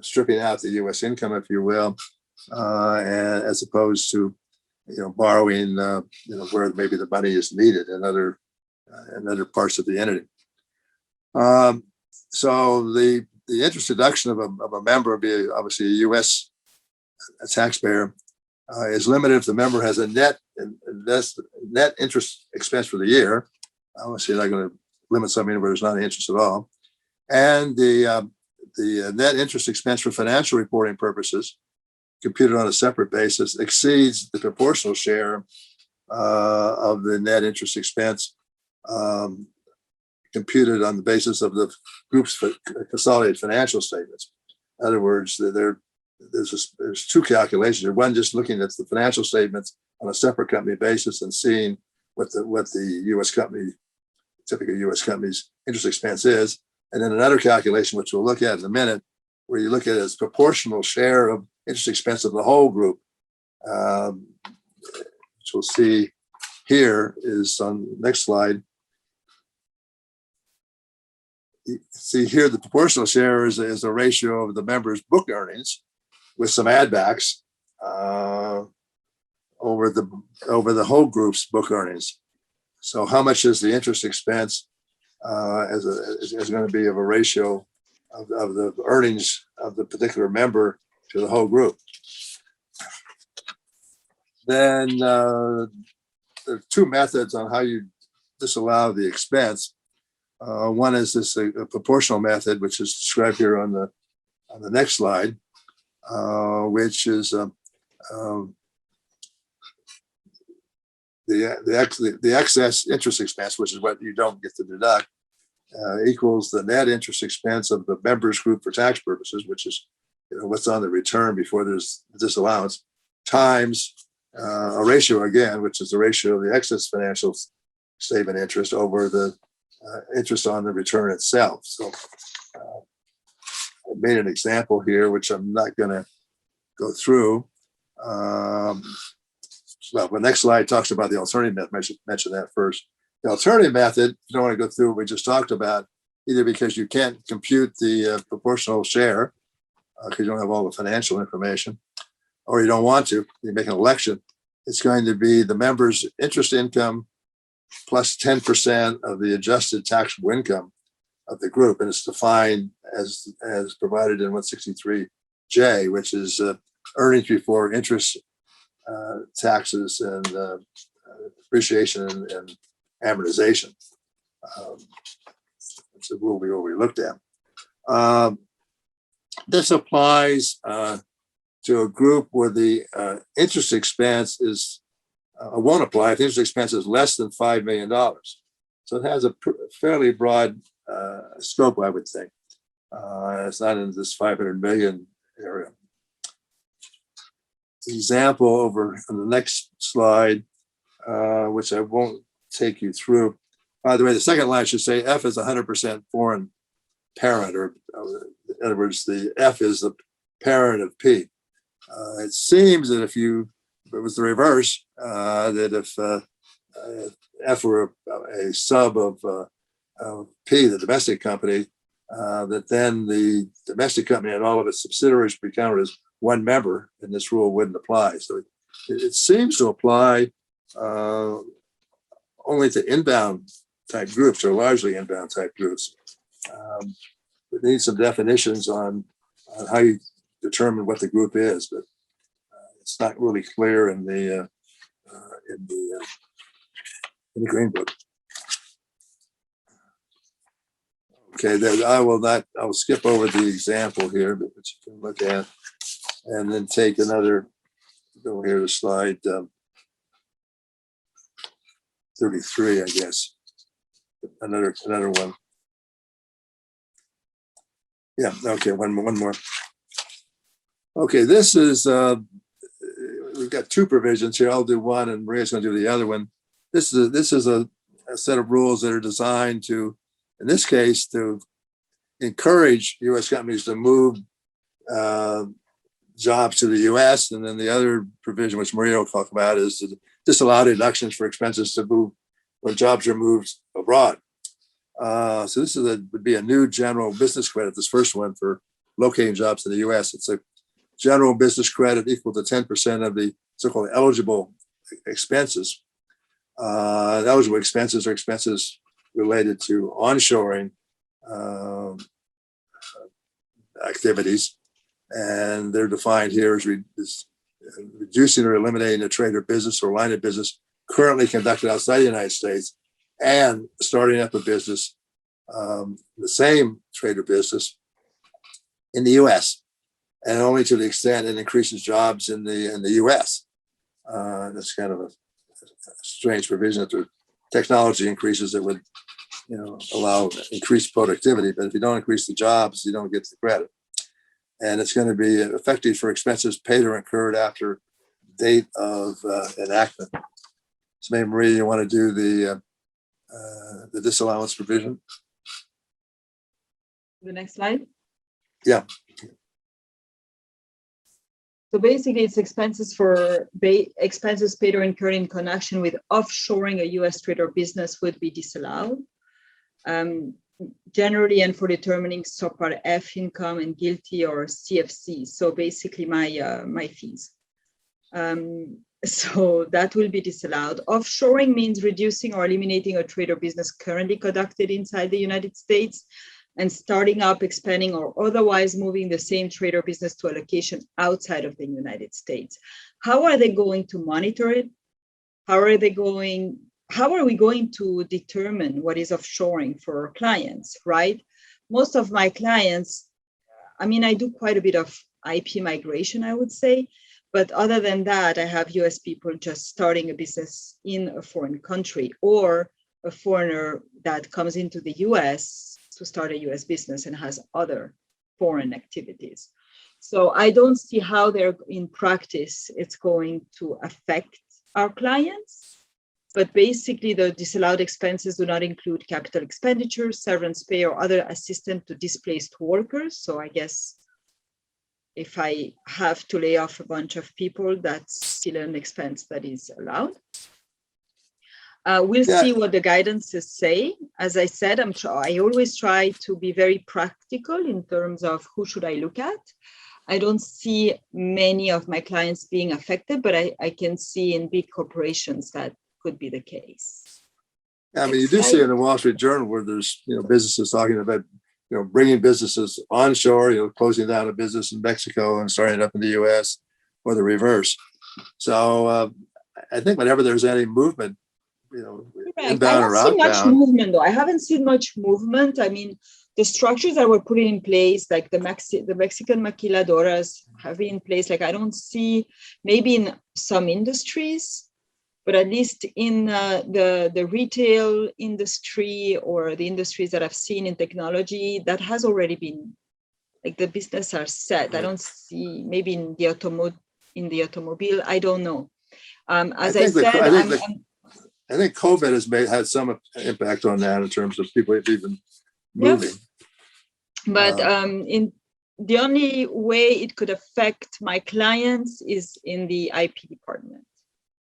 stripping out the U.S. income, if you will, and as opposed to borrowing where maybe the money is needed in other parts of the entity. So the interest deduction of a member, be obviously a U.S. taxpayer, is limited if the member has a net interest expense for the year. Obviously, you're not going to limit something where there's not interest at all, and the net interest expense for financial reporting purposes, computed on a separate basis, exceeds the proportional share of the net interest expense computed on the basis of the group's consolidated financial statements. In other words, there's two calculations. One, just looking at the financial statements on a separate company basis and seeing what the U.S. company, typical U.S. company's interest expense is, and then another calculation, which we'll look at in a minute, where you look at it as proportional share of interest expense of the whole group, which we'll see here is on the next slide. You see here the proportional share is a ratio of the members' book earnings with some add backs over the whole group's book earnings. So how much is the interest expense is going to be of a ratio of the earnings of the particular member to the whole group? Then there are two methods on how you disallow the expense. One is this a proportional method, which is described here on the next slide, which is the excess interest expense, which is what you don't get to deduct, equals the net interest expense of the members group for tax purposes, which is what's on the return before there's disallowance, times a ratio again, which is the ratio of the excess financial statement interest over the interest on the return itself. So I made an example here, which I'm not going to go through. Well, the next slide talks about the alternative method. I should mention that first. The alternative method, you don't want to go through what we just talked about, either because you can't compute the proportional share because you don't have all the financial information, or you don't want to, you make an election. It's going to be the member's interest income plus 10% of the adjusted taxable income of the group. And it's defined as provided in 163J, which is earnings before interest, taxes, and depreciation and amortization. It's a rule we already looked at. This applies to a group where the interest expense is won't apply if the interest expense is less than $5 million. So it has a fairly broad scope, I would think. It's not in this 500 million area. Example over on the next slide, which I won't take you through. By the way, the second line should say F is 100% foreign parent, or in other words, the F is the parent of P. It seems that if it was the reverse, that if F were a sub of P, the domestic company, that then the domestic company and all of its subsidiaries would be counted as one member, and this rule wouldn't apply. So it seems to apply only to inbound type groups, or largely inbound type groups. We need some definitions on how you determine what the group is, but it's not really clear in the Green Book. Okay, then I will skip over the example here, but you can look at, and then take another, go here to slide 33, I guess. Another one. Yeah, okay, one more. Okay, this is we've got two provisions here. I'll do one and Maria's going to do the other one. This is a set of rules that are designed to, in this case, to encourage U.S. companies to move jobs to the U.S. And then the other provision, which Maria will talk about, is to disallow deductions for expenses to move when jobs are moved abroad. So this would be a new general business credit. This first one for locating jobs in the U.S. It's a general business credit equal to 10% of the so-called eligible expenses. Eligible expenses are expenses related to onshoring activities, and they're defined here as reducing or eliminating a trade or business or line of business currently conducted outside the United States and starting up a business, the same trade or business in the U.S. and only to the extent it increases jobs in the U.S. That's kind of a strange provision. That the technology increases, it would, allow increased productivity. But if you don't increase the jobs, you don't get the credit. And it's going to be effective for expenses paid or incurred after date of enactment. So maybe Maria, you want to do the disallowance provision? The next slide. Yeah. So basically, it's expenses expenses paid or incurred in connection with offshoring a U.S. trade or business would be disallowed. Generally, and for determining subpart F income and GILTI or CFC. So basically, my fees. So that will be disallowed. Offshoring means reducing or eliminating a trade or business currently conducted inside the United States and starting up, expanding, or otherwise moving the same trade or business to a location outside of the United States. How are they going to monitor it? How are we going to determine what is offshoring for our clients, right? Most of my clients, I do quite a bit of IP migration, I would say. But other than that, I have US people just starting a business in a foreign country, or a foreigner that comes into the US to start a US business and has other foreign activities. So I don't see how in practice it's going to affect our clients. But basically, the disallowed expenses do not include capital expenditures, severance pay, or other assistance to displaced workers. So I guess if I have to lay off a bunch of people, that's still an expense that is allowed. We'll see what the guidances say. As I said, I always try to be very practical in terms of who should I look at. I don't see many of my clients being affected, but I can see in big corporations that could be the case. You do see in the Wall Street Journal where there's businesses talking about bringing businesses onshore, closing down a business in Mexico and starting it up in the U.S. or the reverse. So I think whenever there's any movement, inbound or outbound. I haven't seen much movement, though. I haven't seen much movement. The structures that were put in place, like the Mexican maquiladoras have been in place. I don't see, maybe in some industries, but at least in the retail industry or the industries that I've seen in technology, that has already been, the business are set. I don't see, maybe in the automobile, I don't know. I think COVID has had some impact on that in terms of people even moving. Yeah. But in the only way it could affect my clients is in the IP department.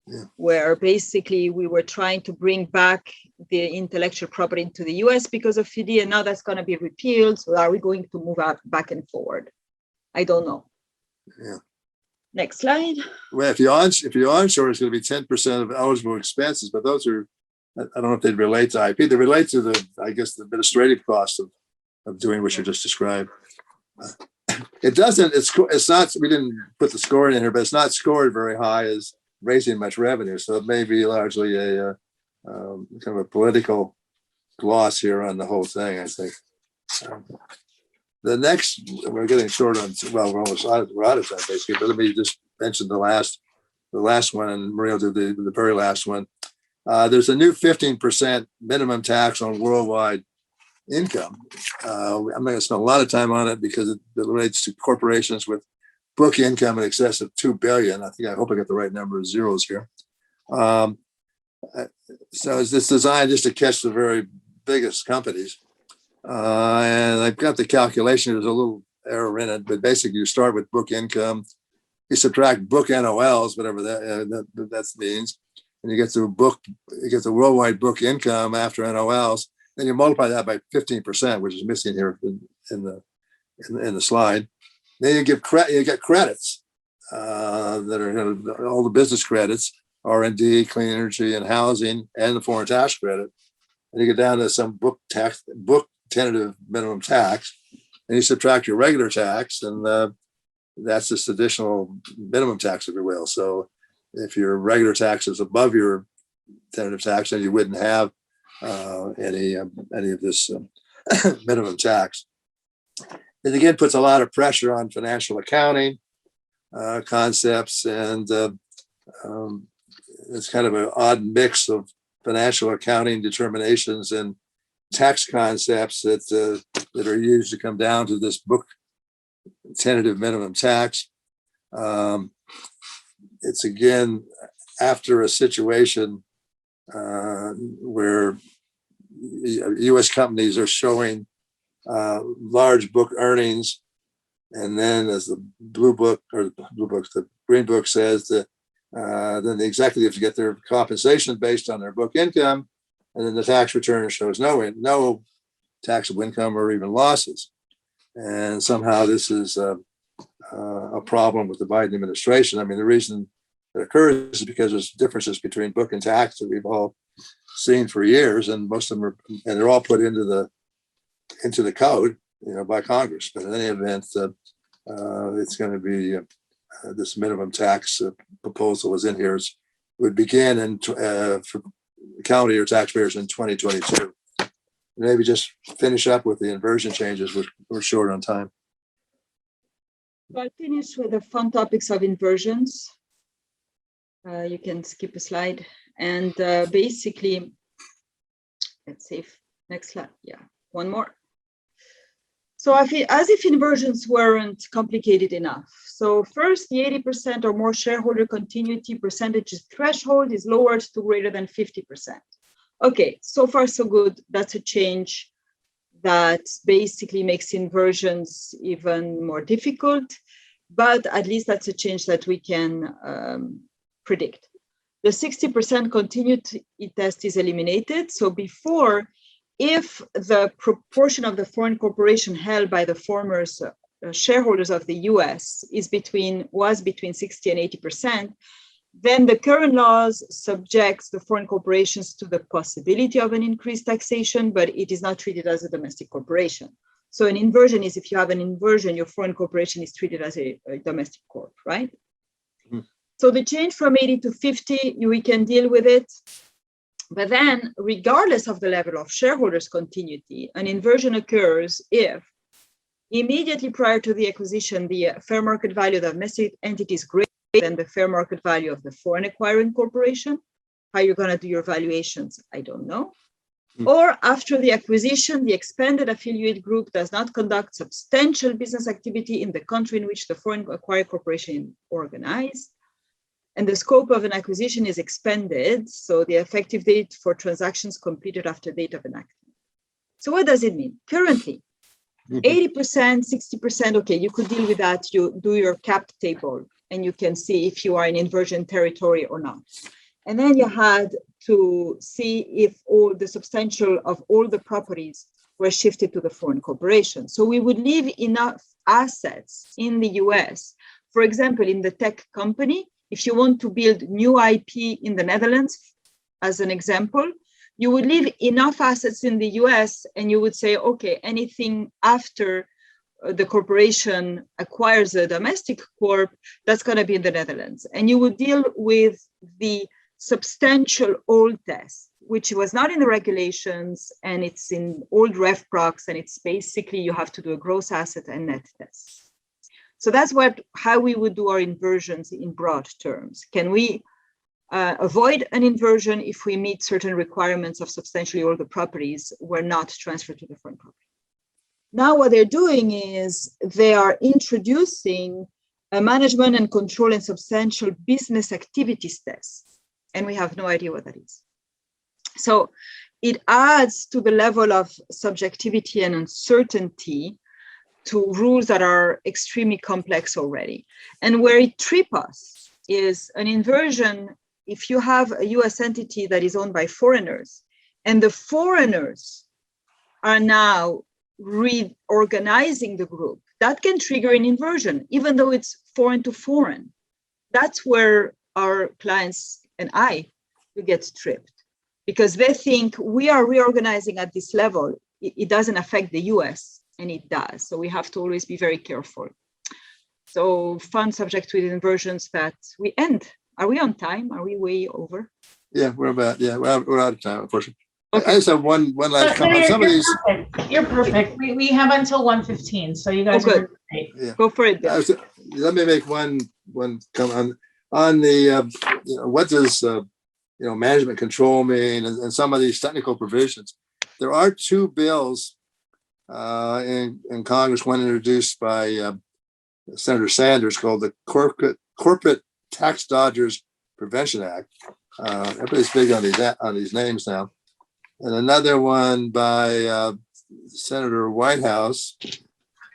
Yeah. Where basically we were trying to bring back the intellectual property into the US because of FDII, and now that's going to be repealed. So are we going to move out back and forward? I don't know. Yeah. Next slide. Well, if you onshore, it's going to be 10% of eligible expenses, but those are, I don't know if they relate to IP. They relate to the administrative cost of doing what you just described. It doesn't. It's not. We didn't put the scoring in here, but it's not scored very high as raising much revenue. So it may be largely a kind of a political gloss here on the whole thing, I think. The next, we're getting short on, we're out of time basically, but let me just mention the last one, and Maria will do the very last one. There's a new 15% minimum tax on worldwide income. I'm not going to spend a lot of time on it because it relates to corporations with book income in excess of 2 billion. I hope I got the right number of zeros here. So it's designed just to catch the very biggest companies. And I've got the calculation. There's a little error in it, but basically you start with book income, you subtract book NOLs, whatever that means, and you get the worldwide book income after NOLs. Then you multiply that by 15%, which is missing here in the slide. Then you get credits that are all the business credits, R&D, clean energy, and housing, and the foreign tax credit. And you get down to some book tentative minimum tax, and you subtract your regular tax, and that's just additional minimum tax, if you will. So if your regular tax is above your tentative tax, then you wouldn't have any of this minimum tax. It again puts a lot of pressure on financial accounting concepts, and it's kind of an odd mix of financial accounting determinations and tax concepts that are used to come down to this book tentative minimum tax. It's again after a situation where U.S. companies are showing large book earnings, and then as the the green book says that then the executives get their compensation based on their book income, and then the tax return shows no taxable income or even losses. And somehow this is a problem with the Biden administration. I mean, the reason it occurs is because there's differences between book and tax that we've all seen for years, and most of them they're all put into the code, by Congress. But in any event, it's going to be this minimum tax proposal is in here. Would begin for calendar year taxpayers in 2022. Maybe just finish up with the inversion changes. We're short on time. I'll finish with the fun topics of inversions. You can skip a slide. And basically, let's see if next slide. Yeah, one more. So as if inversions weren't complicated enough. So first, the 80% or more shareholder continuity percentages threshold is lowered to greater than 50%. Okay, so far so good. That's a change that basically makes inversions even more difficult, but at least that's a change that we can predict. The 60% continuity test is eliminated. So before, if the proportion of the foreign corporation held by the former shareholders of the US was between 60 and 80%, then the current laws subjects the foreign corporations to the possibility of an increased taxation, but it is not treated as a domestic corporation. So an inversion is if you have an inversion, your foreign corporation is treated as a domestic corp, right? Mm-hmm. So the change from 80 to 50, we can deal with it. But then, regardless of the level of shareholders' continuity, an inversion occurs if immediately prior to the acquisition, the fair market value of the domestic entity is greater than the fair market value of the foreign acquiring corporation. How you're going to do your valuations, I don't know. Mm-hmm. Or after the acquisition, the expanded affiliate group does not conduct substantial business activity in the country in which the foreign acquiring corporation is organized, and the scope of an acquisition is expanded, so the effective date for transactions completed after date of enactment. So what does it mean? Currently, 80%, 60%, okay, you could deal with that. You do your cap table, and you can see if you are in inversion territory or not. And then you had to see if all the substantial of all the properties were shifted to the foreign corporation. So we would leave enough assets in the US. For example, in the tech company, if you want to build new IP in the Netherlands, as an example, you would leave enough assets in the US and you would say, okay, anything after the corporation acquires a domestic corp, that's going to be in the Netherlands. And you would deal with the substantial old test, which was not in the regulations, and it's in old ref procs, and it's basically you have to do a gross asset and net test. So that's how we would do our inversions in broad terms. Can we avoid an inversion if we meet certain requirements of substantially all the properties were not transferred to the foreign property? Now what they're doing is they are introducing a management and control and substantial business activities test. And we have no idea what that is. So it adds to the level of subjectivity and uncertainty to rules that are extremely complex already. And where it trips us is an inversion. If you have a US entity that is owned by foreigners, and the foreigners are now reorganizing the group, that can trigger an inversion, even though it's foreign to foreign. That's where our clients and I will get tripped, because they think we are reorganizing at this level. It doesn't affect the US, and it does. So we have to always be very careful. So fun subject with inversions that we end. Are we on time? Are we way over? Yeah, we're out of time, unfortunately. Okay. I just have one last comment. Some of these. Perfect. You're perfect. We have until 1:15, so you guys are great. Yeah. Go for it, Bill. Let me make one comment on the what does management control mean, and some of these technical provisions. There are two bills in Congress, one introduced by Senator Sanders called the Corporate Tax Dodgers Prevention Act. Everybody's big on these names now. And another one by Senator Whitehouse,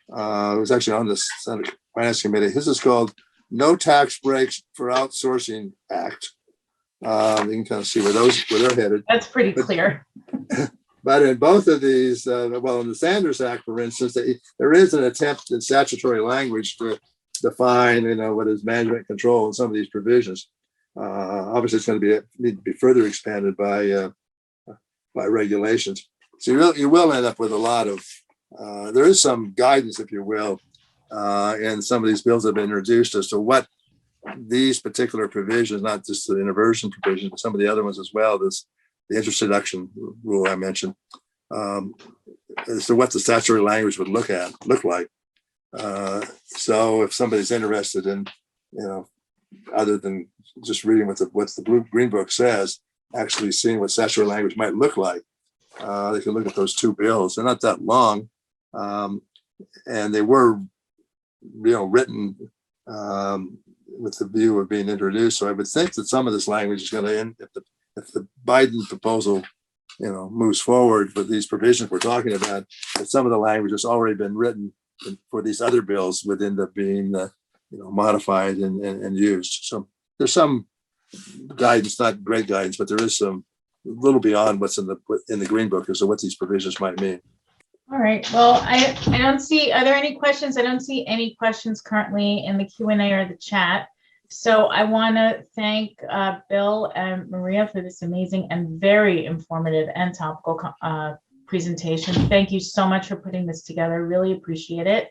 who's actually on the Senate Finance Committee. His is called No Tax Breaks for Outsourcing Act. You can kind of see where they're headed. That's pretty clear. But in both of these, in the Sanders Act, for instance, there is an attempt in statutory language to define, what is management control in some of these provisions. Obviously, it's going to need to be further expanded by regulations. So you will end up with a lot of, there is some guidance, if you will, in some of these bills that have been introduced as to what these particular provisions, not just the inversion provision, but some of the other ones as well, the interest deduction rule I mentioned, as to what the statutory language would look like. So if somebody's interested in, other than just reading what the Green Book says, actually seeing what statutory language might look like, they can look at those two bills. They're not that long, and they were, written with the view of being introduced. So I would think that some of this language is going to end if the Biden proposal, moves forward with these provisions we're talking about. That some of the language has already been written for these other bills would end up being, modified and used. So there's some guidance, not great guidance, but there is some a little beyond what's in the Green Book as to what these provisions might mean. All right. Well, I don't see, are there any questions? I don't see any questions currently in the Q&A or the chat. So I want to thank Bill and Maria for this amazing and very informative and topical presentation. Thank you so much for putting this together. Really appreciate it.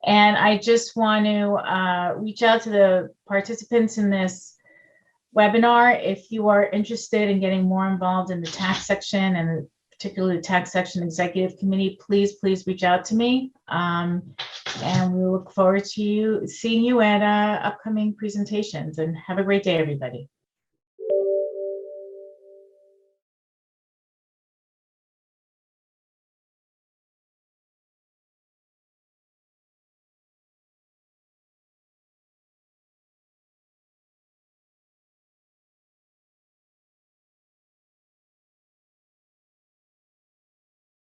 And I just want to reach out to the participants in this webinar. If you are interested in getting more involved in the tax section and particularly the tax section executive committee, please reach out to me. And we look forward to seeing you at upcoming presentations, and have a great day, everybody.